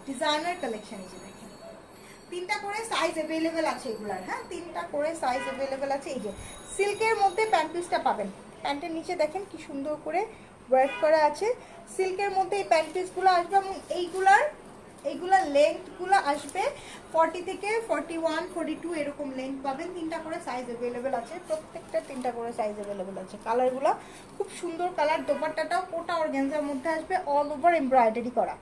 S1: ডিজাইনার কালেকশন। এই যে দেখেন 3টা করে সাইজ অ্যাভেলেবেল আছে এগুলার। হ্যাঁ, 3টা করে সাইজ অ্যাভেলেবেল আছে। এই যে সিল্কের মধ্যে প্যান্ট পিসটা পাবেন, প্যান্টের নিচে দেখেন কি সুন্দর করে ওয়ার্ক করা আছে। সিল্কের মধ্যে এই প্যান্ট পিসগুলো আসবে, এবং এইগুলা লেন্থগুলো আসবে 40 থেকে 41 42 এরকম লেন্থ পাবেন। 3টা করে সাইজ অ্যাভেলেবেল আছে, প্রত্যেকটা 3টা করে সাইজ অ্যাভেলেবেল আছে। কালারগুলো খুব সুন্দর কালার। দোপাট্টাটাও কোটা অর্গানজার মধ্যে আসবে, অল ওভার এমব্রয়ডারি করা।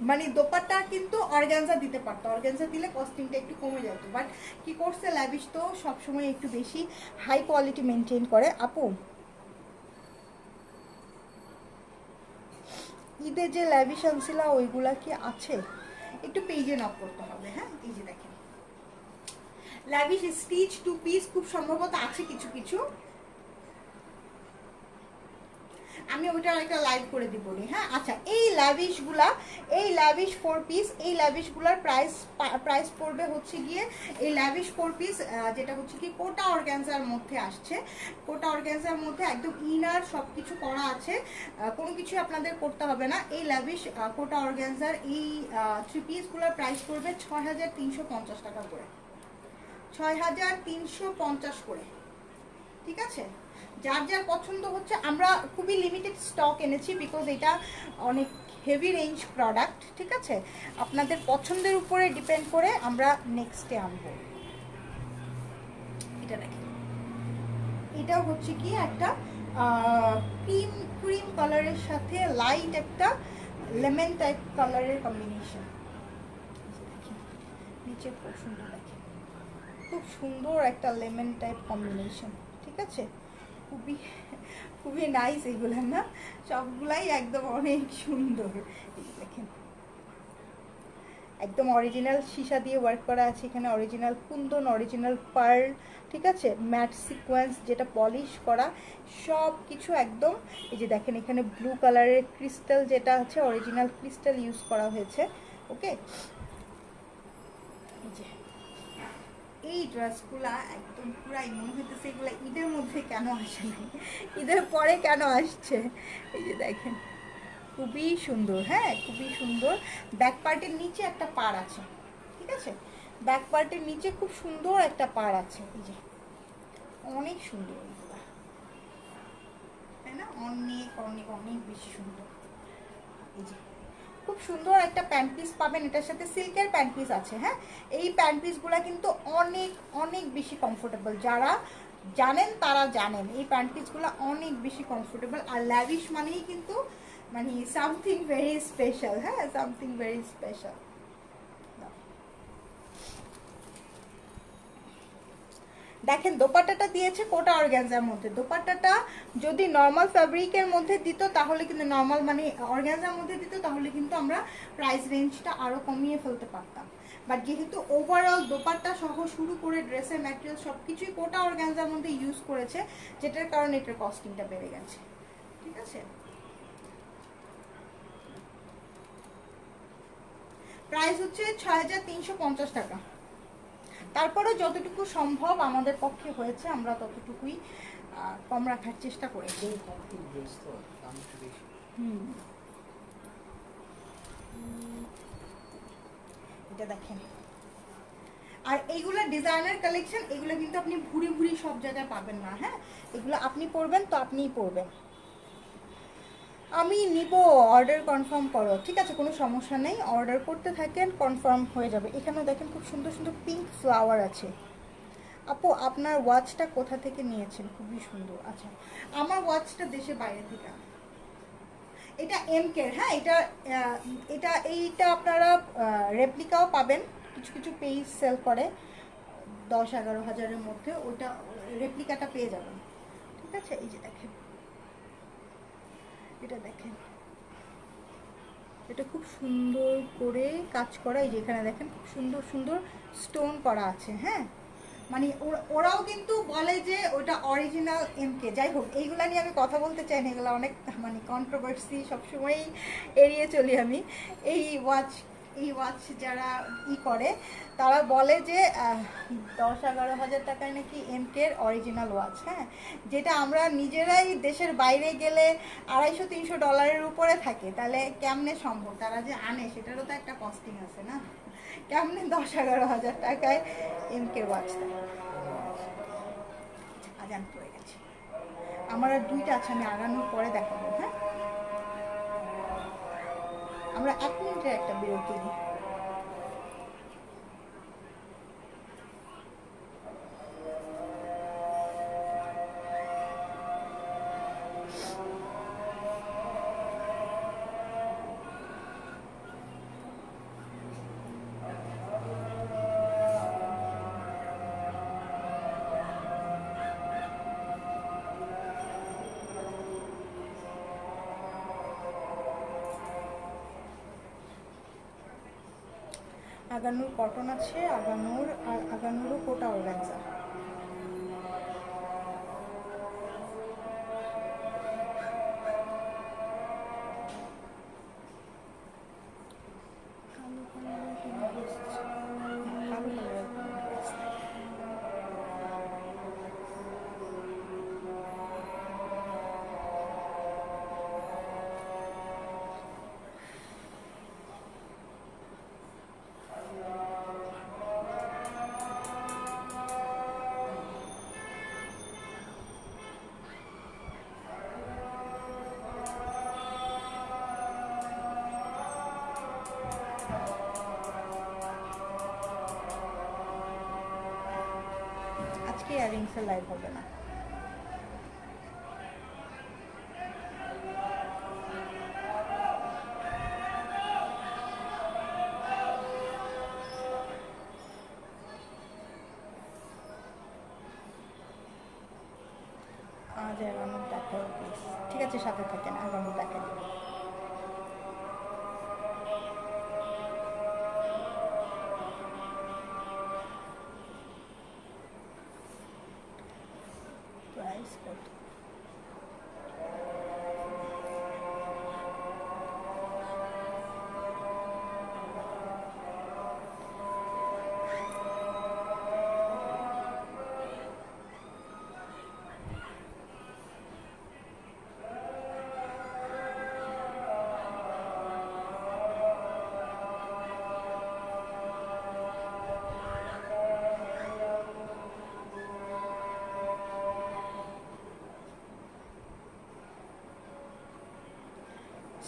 S1: মানে দোপাট্টা কিন্তু অর্গানজা দিতে পারতো, অর্গানজা দিলে কস্টিংটা একটু কমে যেত, বাট কি করছে ল্যাভিশ তো সবসময় একটু বেশি হাই কোয়ালিটি মেনটেন করে। আপু ঈদে যে ল্যাভিশ আনছিলা ওইগুলা কি আছে? একটু পেজে নক করতে হবে। হ্যাঁ, এই যে দেখেন ল্যাভিশ স্টিচ 2 পিস খুব সম্ভবত আছে কিছু কিছু, আমি ওইটার একটা লাইভ করে দিব রে। হ্যাঁ আচ্ছা, এই ল্যাভিশ 4 পিস, এই ল্যাভিশগুলোর প্রাইস পড়বে হচ্ছে গিয়ে, এই ল্যাভিশ 4 পিস যেটা হচ্ছে কি কোটা অর্গানজার মধ্যে আসছে। কোটা অর্গানজার মধ্যে একদম ইনার সব কিছু করা আছে, কোনো কিছু আপনাদের করতে হবে না। এই ল্যাভিশ কোটা অর্গানজার এই 3 পিসগুলোর প্রাইস পড়বে 6350 টাকা করে, 6350 করে। ঠিক আছে, যার যার পছন্দ হচ্ছে, আমরা খুবই লিমিটেড স্টক এনেছি বিকজ এটা অনেক হেভি রেঞ্জ প্রোডাক্ট। ঠিক আছে, আপনাদের পছন্দের উপরে ডিপেন্ড করে আমরা নেক্সটে আনবো। এটা দেখেন, এটা হচ্ছে কি একটা ক্রিম কালারের সাথে লাইট একটা লেমন টাইপ কালারের কম্বিনেশন। নিচে খুব সুন্দর দেখেন, খুব সুন্দর একটা লেমন টাইপ কম্বিনেশন। ঠিক আছে, খুবই খুবই নাইস এগুলো না, সবগুলাই একদম অনেক সুন্দর। দেখেন একদম অরিজিনাল সীসা দিয়ে ওয়ার্ক করা আছে এখানে, অরিজিনাল কুন্দন, অরিজিনাল পার্ল। ঠিক আছে, ম্যাট সিকোয়েন্স যেটা পলিশ করা, সব কিছু একদম। এই যে দেখেন এখানে ব্লু কালারের ক্রিস্টাল যেটা আছে, অরিজিনাল ক্রিস্টাল ইউজ করা হয়েছে। ওকে, এই যে এই ড্রেসগুলা একদম পুরাই মনে হইতেছে এগুলা ঈদের মধ্যে কেন আসে নাই, ঈদের পরে কেন আসছে। এই যে দেখেন খুবই সুন্দর, হ্যাঁ খুবই সুন্দর। ব্যাক পার্টের নিচে একটা পাড় আছে। ঠিক আছে, ব্যাক পার্টের নিচে খুব সুন্দর একটা পাড় আছে। এই যে অনেক সুন্দর এগুলা, তাই না? অনেক অনেক অনেক বেশি সুন্দর। এই যে খুব সুন্দর একটা প্যান্ট পিস পাবেন, এটার সাথে সিল্কের প্যান্ট পিস আছে। হ্যাঁ, এই প্যান্ট পিসগুলো কিন্তু অনেক অনেক বেশি কমফোর্টেবল, যারা জানেন তারা জানেন এই প্যান্ট পিসগুলো অনেক বেশি কমফোর্টেবল। আর ল্যাভিশ মানেই কিন্তু মানে সামথিং ভেরি স্পেশাল। হ্যাঁ, সামথিং ভেরি স্পেশাল। দেখেন দোপাট্টাটা দিয়েছে কোটা অর্গানজার মধ্যে। দোপাট্টাটা যদি নর্মাল ফ্যাব্রিকের মধ্যে দিত তাহলে কিন্তু, নর্মাল মানে অর্গানজার মধ্যে দিত তাহলে কিন্তু আমরা প্রাইস রেঞ্জটা আরও কমিয়ে ফেলতে পারতাম। বাট যেহেতু ওভারঅল দোপাট্টা সহ শুরু করে ড্রেসের ম্যাটেরিয়াল সব কিছুই কোটা অর্গানজার মধ্যে ইউজ করেছে, যেটার কারণে এটার কস্টিংটা বেড়ে গেছে। ঠিক আছে, প্রাইস হচ্ছে 6350 টাকা। তারপরে যতটুকু সম্ভব আমাদের পক্ষে হয়েছে আমরা ততটুকুই কম রাখার চেষ্টা করেছি। এটা দেখেন, আর এইগুলো ডিজাইনার কালেকশন, এগুলো কিন্তু আপনি ভুরি ভুরি সব জায়গায় পাবেন না। হ্যাঁ, এগুলো আপনি পরবেন তো আপনিই পরবেন। আমি নিব, অর্ডার কনফার্ম করো। ঠিক আছে, কোনো সমস্যা নেই, অর্ডার করতে থাকেন, কনফার্ম হয়ে যাবে। এখানেও দেখেন খুব সুন্দর সুন্দর পিঙ্ক ফ্লাওয়ার আছে। আপু আপনার ওয়াচটা কোথা থেকে নিয়েছেন? খুবই সুন্দর। আচ্ছা, আমার ওয়াচটা দেশের বাইরে থেকে। এটা এমকের। হ্যাঁ, এইটা আপনারা রেপ্লিকাও পাবেন, কিছু কিছু পেজ সেল করে 10-11 হাজারের মধ্যে, ওটা রেপ্লিকাটা পেয়ে যাবেন। ঠিক আছে, এই যে দেখেন, এটা দেখেন, এটা খুব সুন্দর করে কাজ করা। এই যে এখানে দেখেন খুব সুন্দর সুন্দর স্টোন করা আছে। হ্যাঁ, মানে ওরাও কিন্তু বলে যে ওটা অরিজিনাল এমকে। যাই হোক, এইগুলা নিয়ে আমি কথা বলতে চাই না, এগুলো অনেক মানে কন্ট্রোভার্সি, সবসময়ই এড়িয়ে চলি আমি। এই ওয়াচ যারা করে তারা বলে যে 10-11 হাজার টাকায় নাকি এমকের অরিজিনাল ওয়াচ। হ্যাঁ, যেটা আমরা নিজেরাই দেশের বাইরে গেলে $250-300 উপরে থাকে, তাহলে কেমনে সম্ভব? তারা যে আনে সেটারও তো একটা কস্টিং আছে না, কেমনে 10-11 হাজার টাকায় এমকের ওয়াচ দেয়? আজান পড়ে গেছে, আমার আর দুইটা আছে, আমি আগানোর পরে দেখাবো। হ্যাঁ, আমরা 1 মিনিটের একটা বিরতি নিই। আগানুর কটন আছে, আগানুর আর আগানুরও কোটা অর্গানজা। আজকে ইয়ারিংসের লাইভ হবে না। আজ আগামী দেখা হবে, ঠিক আছে, সাথে থাকেন, আগামী দেখা দেবে। প্রাইস কত?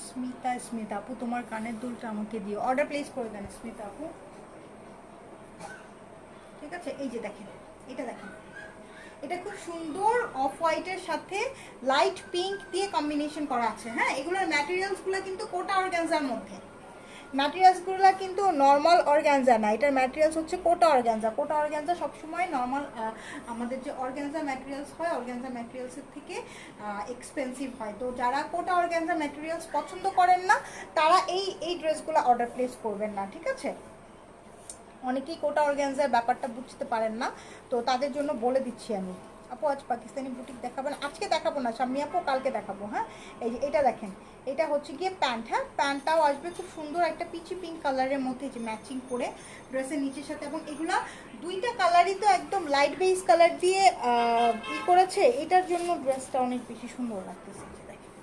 S1: স্মিতা, স্মিতা আপু তোমার কানের দুলটা আমাকে দিও, অর্ডার প্লেস করে দেন স্মিতা আপু, ঠিক আছে। এই যে দেখেন, এটা দেখেন, এটা খুব সুন্দর অফ হোয়াইটের সাথে লাইট পিঙ্ক দিয়ে কম্বিনেশন করা আছে। হ্যাঁ, এগুলোর ম্যাটেরিয়ালসগুলো কিন্তু কোটা অর্গানজার মধ্যে, ম্যাটেরিয়ালসগুলো কিন্তু নর্মাল অর্গানজা না, এটার ম্যাটেরিয়ালস হচ্ছে কোটা অর্গানজা। কোটা অর্গানজা সবসময় নর্মাল আমাদের যে অর্গানজা ম্যাটেরিয়ালস হয়, অর্গানজা ম্যাটেরিয়ালসের থেকে এক্সপেন্সিভ হয়। তো যারা কোটা অর্গানজা ম্যাটেরিয়ালস পছন্দ করেন না, তারা এই ড্রেসগুলো অর্ডার প্লেস করবেন না, ঠিক আছে। অনেকেই কোটা অর্গানজার ব্যাপারটা বুঝতে পারেন না, তো তাদের জন্য বলে দিচ্ছি আমি। আপু আজ পাকিস্তানি বুটিক দেখাবেন? আজকে দেখাবো না শাম্মী আপু, কালকে দেখাবো। হ্যাঁ, এই যে এটা দেখেন, এটা হচ্ছে গিয়ে প্যান্ট। হ্যাঁ, প্যান্টটাও আসবে খুব সুন্দর একটা পিচি পিঙ্ক কালারের মধ্যে, যে ম্যাচিং করে ড্রেসের নিচের সাথে। এবং এগুলা দুইটা কালারই তো একদম লাইট বেস কালার দিয়ে ই করেছে, এটার জন্য ড্রেসটা অনেক বেশি সুন্দর লাগতেছে। দেখেন,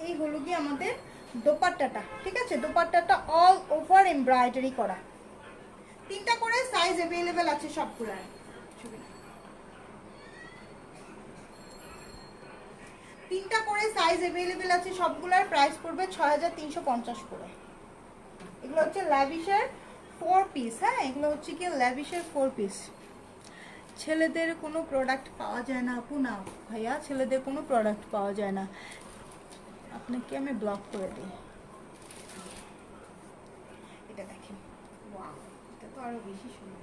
S1: এই হলো গিয়ে আমাদের দোপাট্টাটা, ঠিক আছে। দোপাট্টাটা অল ওভার এমব্রয়ডারি করা। 3টা করে সাইজ अवेलेबल আছে সবগুলার। 3টা করে সাইজ अवेलेबल আছে সবগুলার। প্রাইস পড়বে 6350 করে। এগুলো হচ্ছে ল্যাভিশের 4 পিস। হ্যাঁ, এগুলো হচ্ছে কি ল্যাভিশের 4 পিস। ছেলেদের কোনো প্রোডাক্ট পাওয়া যায় না আপু? না ভাইয়া, ছেলেদের কোনো প্রোডাক্ট পাওয়া যায় না, আপনাকে আমি ব্লক করে দিই। এটা দেখেন, ওয়াও, এটা তো আরো বেশি সুন্দর।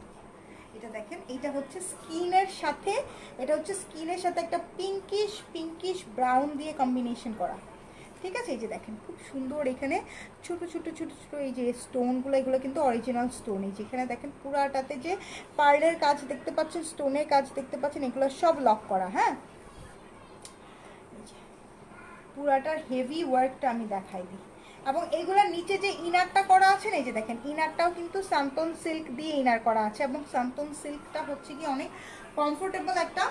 S1: এটা দেখেন, এটা হচ্ছে স্কিনের সাথে, এটা হচ্ছে স্কিনের সাথে একটা পিঙ্কিশ ব্রাউন দিয়ে কম্বিনেশন করা, ঠিক আছে। এই যে দেখেন, খুব সুন্দর। এখানে ছোট ছোট ছোট ছোট এই যে স্টোনগুলো, এগুলো কিন্তু অরিজিনাল স্টোন। এই যে এখানে দেখেন পুরাটাতে যে পার্লের কাজ দেখতে পাচ্ছেন, স্টোনের কাজ দেখতে পাচ্ছেন, এগুলো সব লক করা। হ্যাঁ, পুরাটার হেভি ওয়ার্কটা আমি দেখাই দিই। এবং এইগুলোর নিচে যে ইনারটা করা আছে, এই যে দেখেন, ইনারটাও কিন্তু সান্তন সিল্ক দিয়ে ইনার করা আছে। এবং সান্তন সিল্কটা হচ্ছে কি অনেক কমফোর্টেবল একটা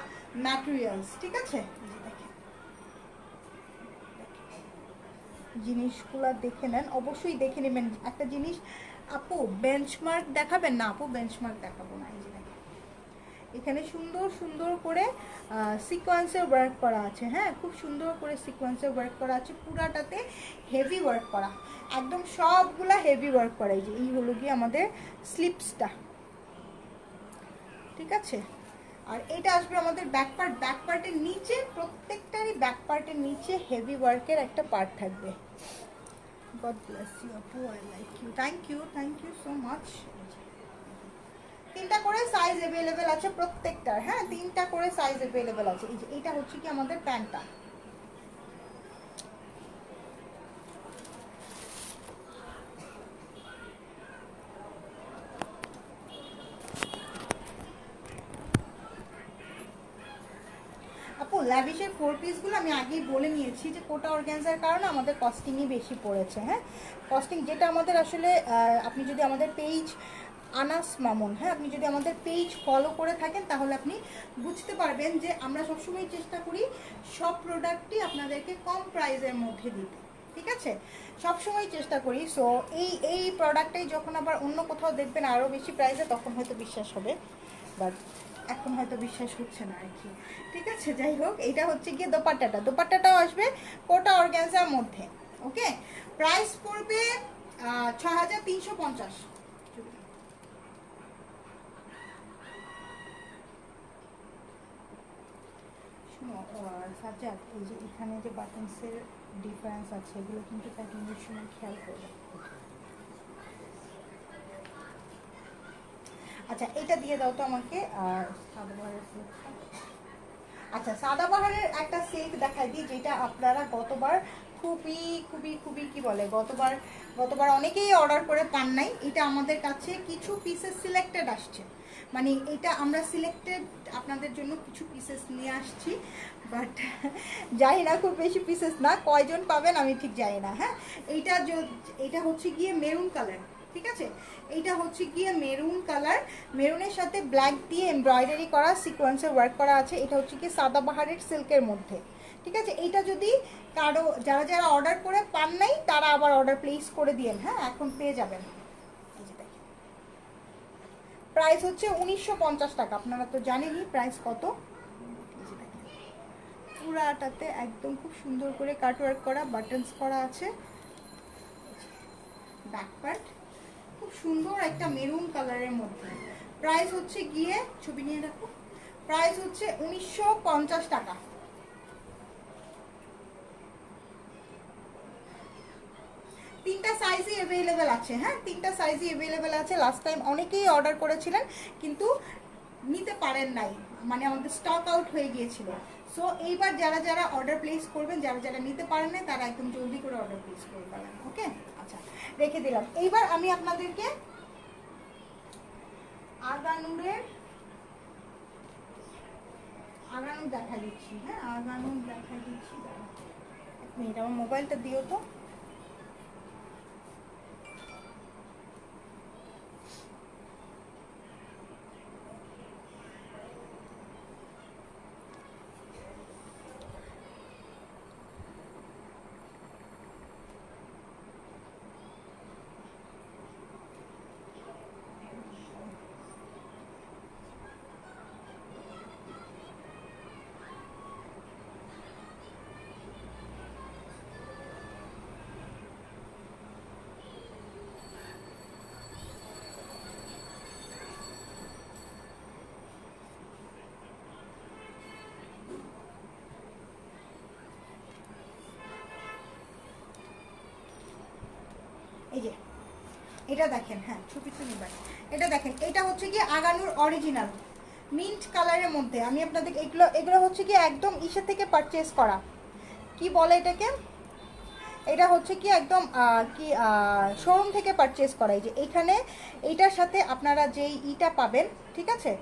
S1: ম্যাটেরিয়ালস, ঠিক আছে। জিনিসগুলো দেখে নেন, অবশ্যই দেখে নেবেন। একটা জিনিস আপু, বেঞ্চমার্ক দেখাবেন? না আপু, বেঞ্চমার্ক দেখাবো না। এই যে দেখেন, এখানে সুন্দর সুন্দর করে সিকোয়েন্সের ওয়ার্ক করা আছে, হ্যাঁ খুব সুন্দর করে সিকোয়েন্সের ওয়ার্ক করা আছে, পুরাটাতে হেভি ওয়ার্ক করা, একদম সবগুলা হেভি ওয়ার্ক করা। এই যে এই হলো গিয়ে আমাদের স্লিপসটা, ঠিক আছে। আর এটা আসবে আমাদের ব্যাক পার্ট, ব্যাক পার্টের নিচে প্রত্যেকটারই ব্যাক পার্টের নিচে হেভি ওয়ার্কের একটা পার্ট থাকবে। গড ব্লেস ইউ আপু, I like you, thank you so much. তিনটা করে সাইজ অ্যাভেলেবেল আছে প্রত্যেকটার, হ্যাঁ তিনটা করে সাইজ অ্যাভেলেবেল আছে। এই যে এটা হচ্ছে কি আমাদের প্যান্টটা, আপু ল্যাভিশের 4 পিসগুলো আমি আগেই বলে নিয়েছি যে কোটা অর্গানজার কারণে আমাদের কস্টিংই বেশি পড়েছে, হ্যাঁ কস্টিং যেটা আমাদের আসলে আপনি যদি আমাদের পেজ আনাস মামুন, হ্যাঁ আপনি যদি আমাদের পেজ ফলো করে থাকেন তাহলে আপনি বুঝতে পারবেন যে আমরা সবসময় চেষ্টা করি সব প্রোডাক্টই আপনাদেরকে কম প্রাইসের মধ্যে দিতে, ঠিক আছে সবসময় চেষ্টা করি। সো এই প্রোডাক্টটাই যখন আবার অন্য কোথাও দেখবেন আরও বেশি প্রাইসে তখন হয়তো বিশ্বাস হবে, বাট এখন হয়তো বিশ্বাস হচ্ছে না আর কি, ঠিক আছে। যাই হোক এইটা হচ্ছে গিয়ে দোপাট্টাটাও আসবে কোটা অর্গানজার মধ্যে, ওকে প্রাইস পড়বে 6350। সাজ্জাদ এই যে এখানে যে বাটনসের ডিফারেন্স আছে এগুলো কিন্তু প্যাকিংয়ের সময় খেয়াল করবে। আচ্ছা এটা দিয়ে দাও তো আমাকে। আর সাদাবাহারের সিল্কটা, আচ্ছা সাদাবাহারের একটা সিল্ক দেখাই দিই যেটা আপনারা গতবার খুবই খুবই খুবই কি বলে গতবার অনেকেই অর্ডার করে পান নাই। এটা আমাদের কাছে কিছু পিসেস সিলেক্টেড আসছে, মানে এটা আমরা সিলেক্টেড আপনাদের জন্য কিছু পিসেস নিয়ে আসছি, বাট জানি না খুব বেশি পিসেস না, কয়জন পাবেন আমি ঠিক জানি না। হ্যাঁ এইটা হচ্ছে গিয়ে মেরুন কালার, ঠিক আছে এইটা হচ্ছে গিয়ে মেরুন কালার, মেরুনের সাথে ব্ল্যাক দিয়ে এমব্রয়ডারি করা সিকোয়েন্সের ওয়ার্ক করা আছে। এটা হচ্ছে গিয়ে সাদাবাহারের সিল্কের মধ্যে, ঠিক আছে। এইটা যদি কারো যারা অর্ডার করে পান নাই তারা আবার অর্ডার প্লেস করে দিয়েন, হ্যাঁ এখন পেয়ে যাবেন। প্রাইস হচ্ছে 1950 টাকা, আপনারা তো জানেনই প্রাইস কত। পুরাটাতে একদম খুব সুন্দর করে কাটওয়ার্ক করা, বাটনস করা আছে, ব্যাক পার্ট খুব সুন্দর একটা মেরুন কালারের মধ্যে। প্রাইস হচ্ছে গিয়ে ছবি নিয়ে রাখো, প্রাইস হচ্ছে 1950 টাকা। তিনটা সাইজই অ্যাভেলেবেল আছে, হ্যাঁ তিনটা সাইজই অ্যাভেলেবেল আছে। লাস্ট টাইম অনেকেই অর্ডার করেছিলেন কিন্তু নিতে পারেন নাই, মানে আমাদের স্টক আউট হয়ে গিয়েছিল। সো এইবার যারা অর্ডার প্লেস করবেন, যারা নিতে পারেন না তারা একদম জলদি করে অর্ডার প্লেস করে ফেলেন, ওকে। আচ্ছা রেখে দিলাম। এইবার আমি আপনাদেরকে আগানুর দেখা দিচ্ছি, হ্যাঁ আগানুর দেখা দিচ্ছি। এক মিনিট আমার মোবাইলটা দিও তো। এই যে এটা দেখেন, হ্যাঁ ছবি তো নিবেন, এটা দেখেন এটা হচ্ছে কি আগানুর অরিজিনাল মিন্ট কালারের মধ্যে। আমি আপনাদের এগুলো হচ্ছে কি একদম ইসে থেকে পারচেজ করা, কি বলে এটাকে, এটা হচ্ছে কি একদম কি শোরুম থেকে পারচেজ করা। এই যে এখানে এইটার সাথে আপনারা যেই ইটা পাবেন, ঠিক আছে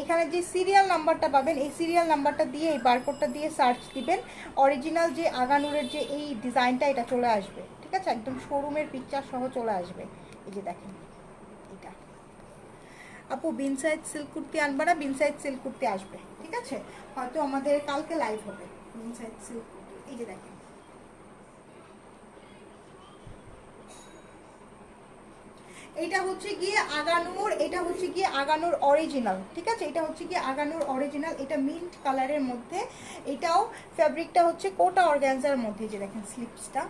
S1: এখানে যে সিরিয়াল নাম্বারটা পাবেন, এই সিরিয়াল নাম্বারটা দিয়ে এই বারকোডটা দিয়ে সার্চ দিবেন, অরিজিনাল যে আগানুরের যে এই ডিজাইনটা এটা চলে আসবে, ঠিক আছে একদম শোরুমের পিকচার সহ চলে আসবে। এই যে দেখেন এটা। আপু বিন সাইড সিল্ক কুর্তি আনবা না? বিন সাইড সিল্ক কুর্তি আসবে, ঠিক আছে হয়তো আমাদের কালকে লাইভ হবে বিন সাইড সিল্ক কুর্তি। এই যে দেখেন এটা হচ্ছে গিয়ে আগানুর, এটা হচ্ছে গিয়ে আগানুর অরিজিনাল, ঠিক আছে? এটা হচ্ছে গিয়ে আগানুর অরিজিনাল, এটা মিন্ট কালারের মধ্যে। এটাও ফ্যাব্রিকটা হচ্ছে কোটা অর্গানজার মধ্যে। যে দেখেন স্লিপসটা,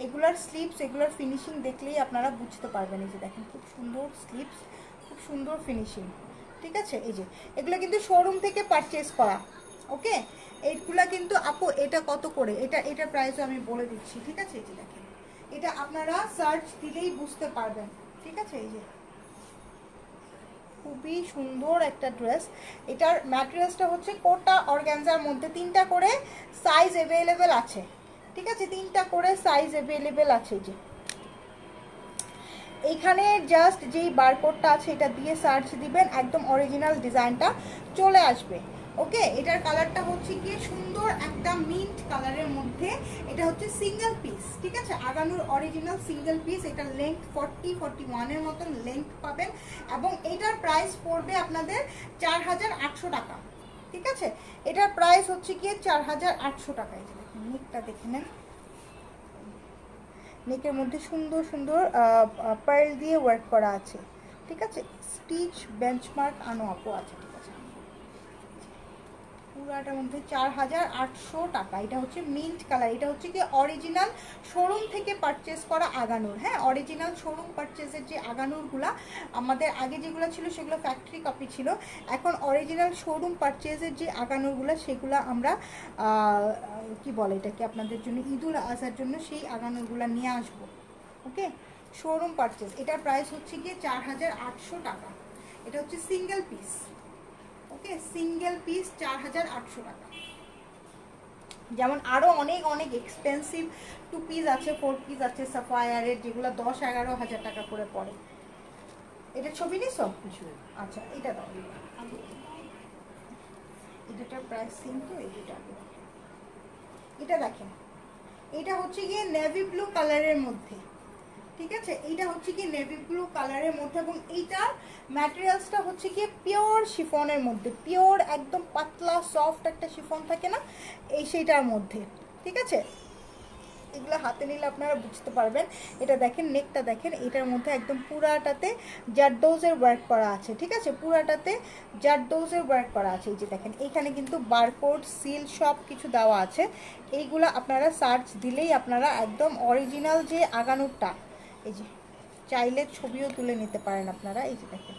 S1: এগুলার স্লিপস, এগুলার ফিনিশিং দেখলেই আপনারা বুঝতে পারবেন। এই যে দেখেন খুব সুন্দর স্লিপস, খুব সুন্দর ফিনিশিং, ঠিক আছে? এই যে এগুলো কিন্তু শোরুম থেকে পারচেস করা, ওকে? এইগুলা কিন্তু আপু এটা কত করে, এটা প্রাইসও আমি বলে দিচ্ছি, ঠিক আছে? এই যে দেখেন, এটা আপনারা সার্চ দিলেই বুঝতে পারবেন, ঠিক আছে? এই যে খুবই সুন্দর একটা ড্রেস। এটার ম্যাটেরিয়ালসটা হচ্ছে কোটা অর্গানজার মধ্যে। 3টা করে সাইজ অ্যাভেলেবেল আছে, ঠিক আছে? 3টা করে সাইজ অ্যাভেলেবেল আছে। যে এইখানে জাস্ট যেই বারকোডটা আছে এটা দিয়ে সার্চ দিবেন, একদম অরিজিনাল ডিজাইনটা চলে আসবে, ওকে? এটার কালারটা হচ্ছে গিয়ে সুন্দর একটা মিন্ট কালারের মধ্যে। এটা হচ্ছে সিঙ্গেল পিস, ঠিক আছে? Aganoor original single piece. এটা লেন্থ 40-41 মতন লেন্থ পাবেন, এবং এটার প্রাইস পড়বে আপনাদের 4800 টাকা, ঠিক আছে? এটার প্রাইস হচ্ছে গিয়ে 4800 টাকা। এই যে দেখুন নেকটা দেখে নেন, নেকের মধ্যে সুন্দর সুন্দর পার্ল দিয়ে ওয়ার্ক করা আছে, ঠিক আছে? স্টিচ বেঞ্চমার্ক আনো আপু আছে, ঠিক আছে? পুরাটার মধ্যে 4800 টাকা। এটা হচ্ছে মিন্ট কালার। এটা হচ্ছে কি অরিজিনাল শোরুম থেকে পারচেস করা আগানুর, হ্যাঁ? অরিজিনাল শোরুম পারচেসের যে আগানুরগুলা আমাদের আগে যেগুলো ছিল সেগুলো ফ্যাক্টরি কপি ছিল। এখন অরিজিনাল শোরুম পারচেসের যে আগানুরগুলো সেগুলো আমরা কি বলে এটাকে, আপনাদের জন্য ঈদুল আজহার জন্য সেই আগানুরগুলো নিয়ে আসবো, ওকে? Showroom purchase. এটার প্রাইস হচ্ছে গিয়ে 4800 টাকা। এটা হচ্ছে single piece, okay? Single piece 4800 টাকা। যেমন আরও অনেক অনেক এক্সপেন্সিভ 2 পিস আছে, 4 পিস আছে সাফায়ারের, যেগুলো 10-11 হাজার টাকা করে পড়ে। এটা ছবি নিছো? আচ্ছা এটা দাও, এটার প্রাইস কিন্তু এটা দেখেন, এটা হচ্ছে গিয়ে নেভি ব্লু কালারের মধ্যে, ঠিক আছে? এইটা হচ্ছে কি নেভি ব্লু কালারের মধ্যে, এবং এইটার ম্যাটেরিয়ালসটা হচ্ছে কি পিওর শিফনের মধ্যে, পিওর একদম পাতলা সফট একটা শিফন থাকে না, এই সেইটার মধ্যে, ঠিক আছে? এগুলো হাতে নিলে আপনারা বুঝতে পারবেন। এটা দেখেন নেকটা দেখেন, এটার মধ্যে একদম পুরাটাতে জারদৌজের ওয়ার্ক করা আছে, ঠিক আছে? পুরাটাতে জারদৌজের ওয়ার্ক করা আছে। এই যে দেখেন এইখানে কিন্তু বারকোড সিল সব কিছু দেওয়া আছে। এইগুলো আপনারা সার্চ দিলেই আপনারা একদম অরিজিনাল যে আগানুরটা, এই যে চাইলে ছবিও তুলে নিতে পারেন আপনারা। এই যে দেখেন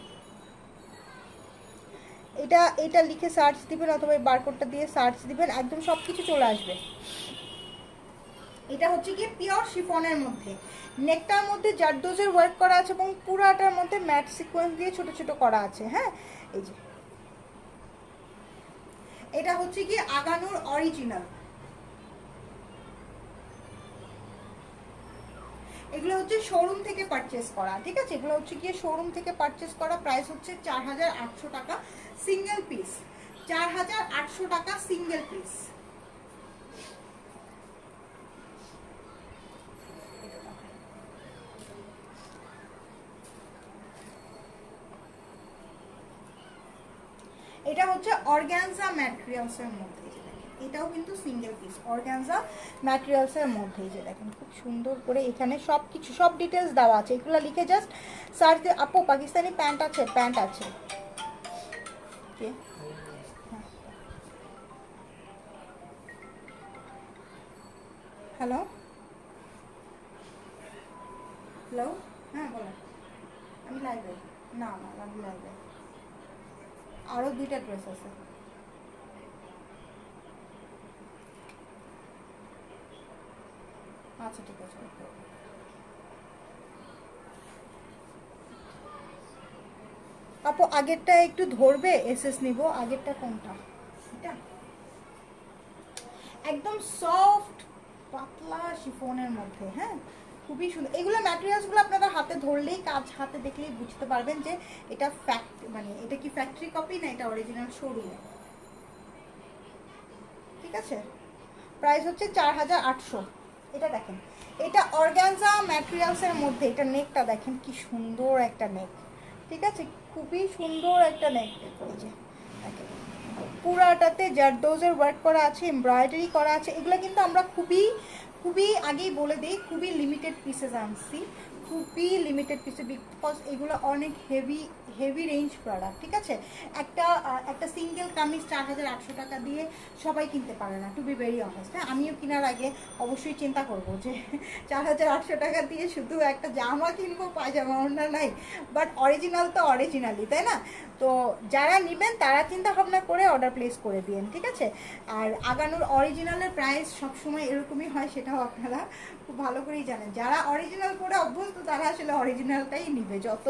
S1: এটা লিখে সার্চ দিবেন, অথবা এই বারকোডটা দিয়ে সার্চ দিবেন, একদম সব কিছু চলে আসবে। এটা হচ্ছে কি পিওর শিফনের মধ্যে, নেকটার মধ্যে জারদোজের ওয়ার্ক করা আছে, এবং পুরাটার মধ্যে ম্যাট সিকোয়েন্স দিয়ে ছোট ছোট করা আছে, হ্যাঁ? এই যে এটা হচ্ছে কি আগানুর অরিজিনাল। এগুলো হচ্ছে শোরুম থেকে পারচেস করা, ঠিক আছে? এগুলো হচ্ছে গিয়ে শোরুম থেকে পারচেস করা। প্রাইস হচ্ছে 4800 টাকা সিঙ্গেল পিস, 4800 টাকা সিঙ্গেল পিস। এটা হচ্ছে অর্গানজা ম্যাটেরিয়ালসের মধ্যে, এটাও কিন্তু সিঙ্গেল পিস অর্গানজা ম্যাটেরিয়ালসের মধ্যে। যে দেখেন খুব সুন্দর করে এখানে সব কিছু সব ডিটেলস দেওয়া আছে। এগুলো লিখে জাস্ট সার্চ দিয়ে, আপু পাকিস্তানি প্যান্ট আছে? প্যান্ট আছে, ওকে? হ্যালো হ্যালো, হ্যাঁ বলেন। আমি লাইভে, না না আমি লাইভে, আরও 2টা ড্রেস আছে। আচ্ছা ঠিক আছে, আপু আগেরটা একটু ধরবে, এসএস নিব। আগেরটা কোনটা? এটা একদম সফট পাতলা শিফনের মধ্যে, হ্যাঁ? খুবই সুন্দর। এগুলো ম্যাটেরিয়ালসগুলো আপনারা হাতে ধরলেই, কাজ হাতে দেখলেই বুঝতে পারবেন যে এটা মানে এটা কি ফ্যাক্টরি কপি না এটা অরিজিনাল শোরুম, ঠিক আছে? প্রাইস হচ্ছে 4800। এটা দেখেন, এটা অর্গানজা ম্যাটেরিয়ালসের মধ্যে। এটা নেকটা দেখেন কি সুন্দর একটা নেক, ঠিক আছে? খুবই সুন্দর একটা নেক। এই যে দেখেন পুরাটাতে জারদোজের ওয়ার্ক করা আছে, এমব্রয়ডারি করা আছে। এগুলো কিন্তু আমরা খুবই খুবই আগেই বলে দিই, খুবই লিমিটেড পিসেস আনছি, খুবই লিমিটেড পিসে, বিকজ এগুলো অনেক হেভি রেঞ্জ প্রোডাক্ট, ঠিক আছে। একটা সিঙ্গেল কামিজ 4800 টাকা দিয়ে সবাই কিনতে পারে না, টু বি ভেরি অনেস্ট। হ্যাঁ, আমিও কেনার আগে অবশ্যই চিন্তা করব যে 4800 টাকা দিয়ে শুধু একটা জামা কিনবো, পায়জামা ওড়না নাই, বাট অরিজিনাল তো অরিজিনালই, তাই না? তো যারা নেবেন তারা চিন্তা ভাবনা করে অর্ডার প্লেস করে দিন, ঠিক আছে। আর আগানুর অরিজিনালের প্রাইস সবসময় এরকমই হয়, সেটাও আপনারা খুব ভালো করেই জানেন। যারা অরিজিনাল করে অভ্যস্ত তারা আসলে অরিজিনালটাই নিবে, যত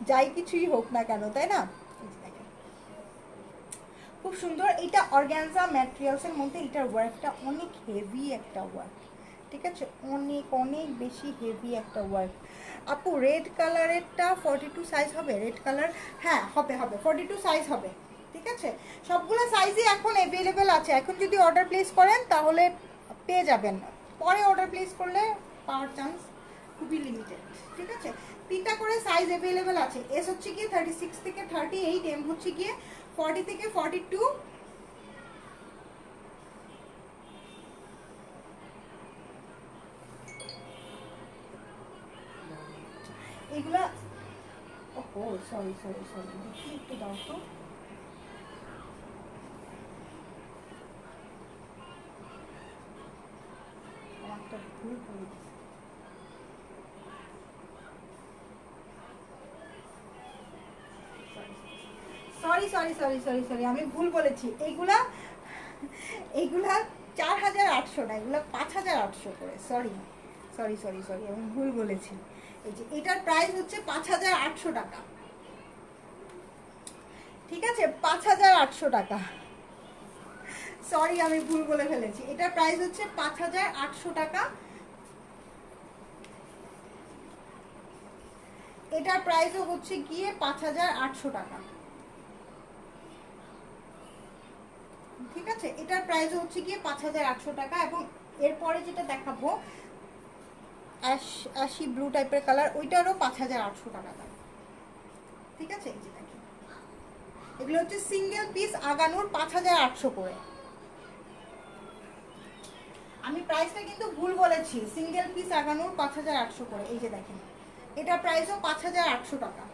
S1: যাই কিছুই হোক না কেন, তাই না? খুব সুন্দর, এটা অর্গানজা ম্যাটেরিয়ালসের মধ্যে, এটার ওয়ার্কটা অনেক হেভি একটা ওয়ার্ক, ঠিক আছে, অনেক অনেক বেশি হেভি একটা ওয়ার্ক। আপু রেড কালারেরটা 42 সাইজ হবে? রেড কালার, হ্যাঁ হবে 42 সাইজ হবে, ঠিক আছে। সবগুলো সাইজই এখন অ্যাভেলেবেল আছে, এখন যদি অর্ডার প্লেস করেন তাহলে পেয়ে যাবেন, পরে অর্ডার প্লেস করলে পাওয়ার চান্স খুবই লিমিটেড, ঠিক আছে। 3টা করে সাইজ অ্যাভেলেবেল আছে, এস হচ্ছে গিয়ে 36 থেকে 38, এম হচ্ছে গিয়ে 40 থেকে 42। এগুলা ও সরি একটু দাও তো। একটা ভুল করে দিচ্ছি। সরি আমি ভুল বলেছি। এইগুলা 4800 না, এগুলা 5800 করে। সরি আমি ভুল বলেছি। এই যে এটার প্রাইস হচ্ছে 5800 টাকা, ঠিক আছে, 5800 টাকা। সরি আমি ভুল বলে ফেলেছি, এটার প্রাইস হচ্ছে 5800 টাকা। এটার প্রাইসও হচ্ছে গিয়ে 5800 টাকা, ঠিক আছে। এটার প্রাইসও হচ্ছে গিয়ে 5800 টাকা। এবং এরপরে যেটা দেখাবো অ্যাশি ব্লু টাইপের কালার, ওইটারও 5800 টাকা দাম, ঠিক আছে। এই যে দেখেন, এগুলো হচ্ছে সিঙ্গেল পিস আগানুর 5800 করে। আমি প্রাইসটা কিন্তু ভুল বলেছি, সিঙ্গেল পিস আগানুর 5800 করে। এই যে দেখেন, এটার প্রাইসও 5800 টাকা।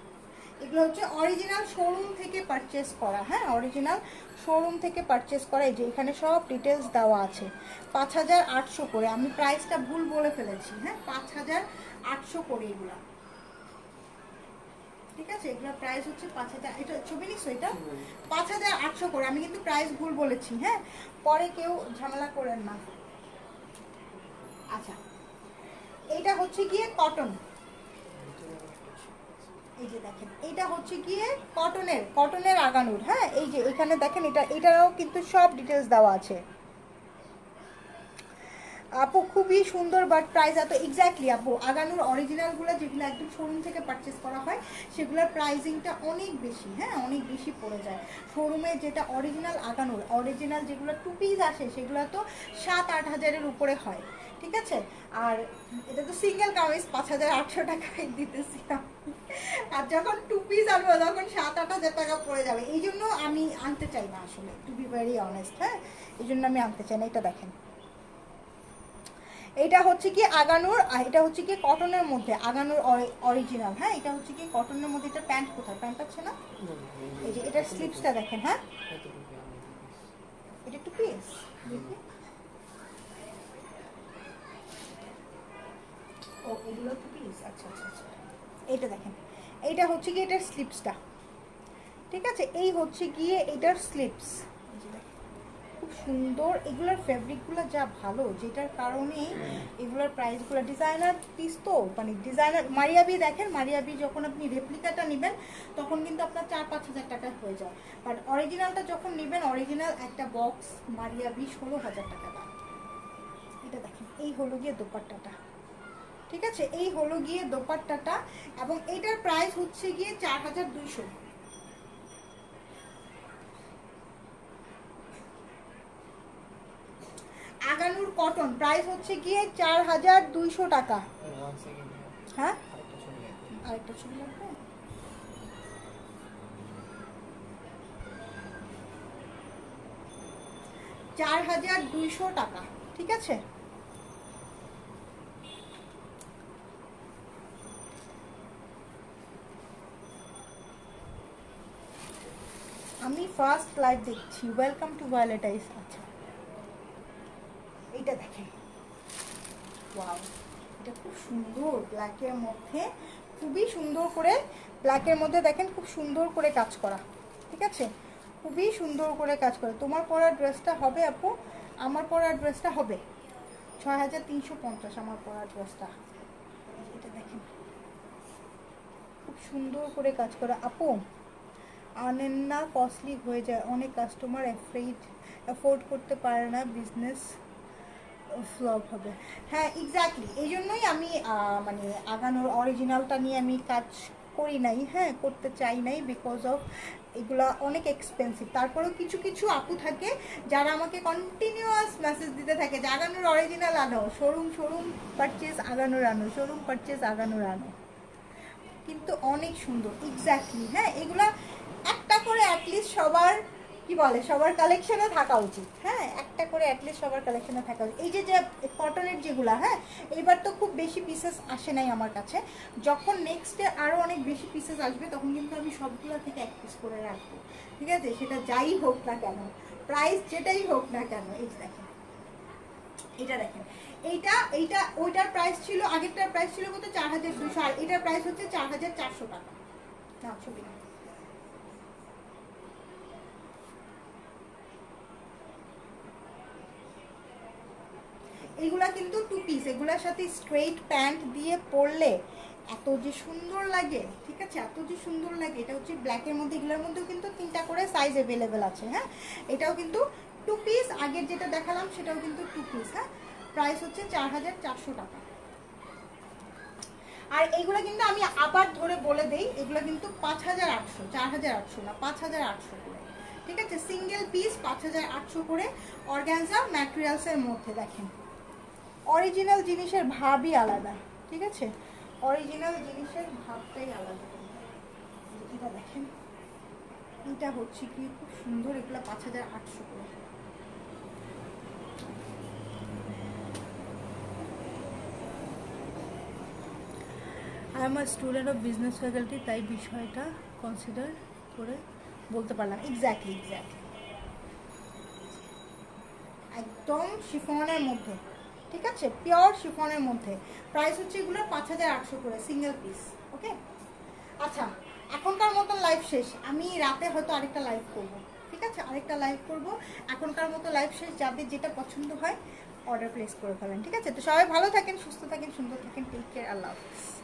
S1: এগুলো হচ্ছে অরিজিনাল শোরুম থেকে পারচেস করা, হ্যাঁ, অরিজিনাল শোরুম থেকে পারচেস করা। এই যে এখানে সব ডিটেলস দেওয়া আছে। 5800 করে, আমি প্রাইসটা ভুল বলে ফেলেছি, হ্যাঁ, 5800 করে এগুলা, ঠিক আছে। এগুলোর প্রাইস হচ্ছে 5000, এটা ছবি নিচ্ছ, এটা 5800 করে, আমি কিন্তু প্রাইস ভুল বলেছি, হ্যাঁ, পরে কেউ ঝামেলা করেন না। আচ্ছা, এইটা হচ্ছে গিয়ে কটন, এই যে দেখেন, এটা হচ্ছে গিয়ে কটনের আগানুর, হ্যাঁ। এই যে এখানে দেখেন, এটারও কিন্তু সব ডিটেলস দেওয়া আছে। আপু খুবই সুন্দর, বাট প্রাইস এত এক্স্যাক্টলি আপু আগানুর অরিজিনালগুলো যেগুলো একদম শোরুম থেকে পারচেস করা হয় সেগুলোর প্রাইসিংটা অনেক বেশি, হ্যাঁ, অনেক বেশি পড়ে যায়। শোরুমে যেটা অরিজিনাল আগানুর, অরিজিনাল যেগুলো 2 পিস আসে সেগুলো তো 7-8 হাজারের উপরে হয়, ঠিক আছে। আর এটা তো সিঙ্গেল কামিজ 5800 টাকায় দিতেছি আমি, আর যখন 2 পিস আনবো তখন 7-8 হাজার টাকা পড়ে যাবে। এই জন্য আমি আনতে চাই না আসলে, টু বি ভেরি অনেস্ট, হ্যাঁ, এই জন্য আমি আনতে চাই না। এটা দেখেন, এটা হচ্ছে কি আগানুর, আর এটা হচ্ছে কি কটনের মধ্যে আগানুর অরিজিনাল, হ্যাঁ। এটা হচ্ছে কি কটনের মধ্যে, এটা প্যান্ট কোথায়, প্যান্ট আছে না, এই যে এটার স্লিপসটা দেখেন, হ্যাঁ, এটা একটু পিস দেখি, ও এগুলো তো পিস, আচ্ছা। এটা দেখেন, এইটা হচ্ছে কি এটার স্লিপসটা, ঠিক আছে। এই হচ্ছে গিয়ে এটার স্লিপস, খুব সুন্দর। এগুলোর ফেব্রিকগুলো যা ভালো, যেটার কারণে এগুলোর প্রাইসগুলো, ডিজাইনার পিস তো, মানে ডিজাইনার মারিয়াবি দেখেন, মারিয়াবি যখন আপনি রেপ্লিকাটা নেবেন তখন কিন্তু আপনার 4-5 হাজার টাকা হয়ে যায়, বাট অরিজিনালটা যখন নেবেন, অরিজিনাল একটা বক্স মারিয়াবি 16,000 টাকা দাম। এটা দেখেন, এই হলো গিয়ে দোপাট্টাটা, ঠিক আছে, এই হলো গিয়ে দোপাট্টাটা। এবং এটার প্রাইস হচ্ছে গিয়ে 4200। আগানুর কটন প্রাইস হচ্ছে গিয়ে 4200 টাকা। হ্যাঁ, আরেকটা ছবি লাগবে, 4200 টাকা, ঠিক আছে। আমি ফার্স্ট লাইভ দেখছি। ওয়েলকাম টু ভায়োলেট আইস। আচ্ছা এইটা দেখেন, ওয়াও, এটা খুব সুন্দর ব্ল্যাকের মধ্যে, খুবই সুন্দর করে ব্ল্যাকের মধ্যে দেখেন, খুব সুন্দর করে কাজ করা, ঠিক আছে, খুবই সুন্দর করে কাজ করা। তোমার পরা ড্রেসটা হবে আপু, আমার পরা ড্রেসটা হবে 6350 আমার পরা ড্রেসটা। এটা দেখেন খুব সুন্দর করে কাজ করা। আপু আনেন না, কস্টলি হয়ে যায়, অনেক কাস্টমার অ্যাফোর্ড করতে পারে না, বিজনেস ফ্লপ হবে। হ্যাঁ এক্স্যাক্টলি, এই জন্যই আমি মানে আগানোর অরিজিনালটা নিয়ে আমি কাজ করি নাই, হ্যাঁ করতে চাই নাই, বিকজ অফ এগুলা অনেক এক্সপেন্সিভ। তারপরেও কিছু কিছু আপু থাকে যারা আমাকে কন্টিনিউয়াস মেসেজ দিতে থাকে যে আগানোর অরিজিনাল আনো, শোরুম পারচেজ আগানোর আনো, শোরুম পারচেজ আগানোর আনো, কিন্তু অনেক সুন্দর। এক্স্যাক্টলি, হ্যাঁ এগুলা একটা করে অ্যাটলিস্ট সবার কি বলে সবার কালেকশনে থাকা উচিত, হ্যাঁ একটা করে অ্যাটলিস্ট সবার কালেকশনে থাকা উচিত। এই যে যে কটনের যেগুলা, হ্যাঁ এইবার তো খুব বেশি পিসেস আসে নাই আমার কাছে, যখন নেক্সটে আরও অনেক বেশি পিসেস আসবে তখন কিন্তু আমি সবগুলো থেকে এক পিস করে রাখবো, ঠিক আছে, সেটা যাই হোক না কেন, প্রাইস যেটাই হোক না কেন। এই যে দেখেন, এটা দেখেন, এইটা ওইটার প্রাইস ছিল, আগেরটার প্রাইস ছিল কত 4200, আর এটার প্রাইস হচ্ছে 4400 টাকা। না ছবি না, এগুলা কিন্তু টু পিস, এগুলার সাথে স্ট্রেট প্যান্ট দিয়ে পরলে এত যে সুন্দর লাগে, ঠিক আছে, এত যে সুন্দর লাগে। এটা হচ্ছে ব্ল্যাকের মধ্যে, এগুলোর মধ্যেও কিন্তু 3টা করে সাইজ অ্যাভেলেবেল আছে, হ্যাঁ এটাও কিন্তু টু পিস, আগের যেটা দেখালাম সেটাও কিন্তু টু পিস, হ্যাঁ প্রাইস হচ্ছে 4400 টাকা। আর এইগুলো কিন্তু আমি আবার ধরে বলে দেই, এগুলো কিন্তু 5800, 4800 না, 5800 করে, ঠিক আছে, সিঙ্গেল পিস 5800 করে, অর্গানজা ম্যাটেরিয়ালসের মধ্যে। দেখেন অরিজিনাল জিনিসের ভাবই আলাদা, ঠিক আছে, অরিজিনাল জিনিসের ভাবটাই আলাদা। এটা দেখেন, এটা হচ্ছে কি খুব সুন্দর, এগুলো 5800 করে। I am a student of business faculty, তাই বিষয়টা কনসিডার করে বলতে পারলাম। এক্স্যাক্টলি একদম শিফনের মধ্যে, ঠিক আছে, পিওর শিফনের মধ্যে। প্রাইস হচ্ছে এগুলোর 5800 করে সিঙ্গেল পিস, ওকে। আচ্ছা এখনকার মতো লাইভ শেষ, আমি রাতে হয়তো আরেকটা লাইভ করব, ঠিক আছে, আরেকটা লাইভ করব। এখনকার মতো লাইভ শেষ, যাদের যেটা পছন্দ হয় অর্ডার প্লেস করে ফেলেন, ঠিক আছে। তো সবাই ভালো থাকেন, সুস্থ থাকেন, সুন্দর থাকেন, টেক কেয়ার, আল্লাহ হাফিজ।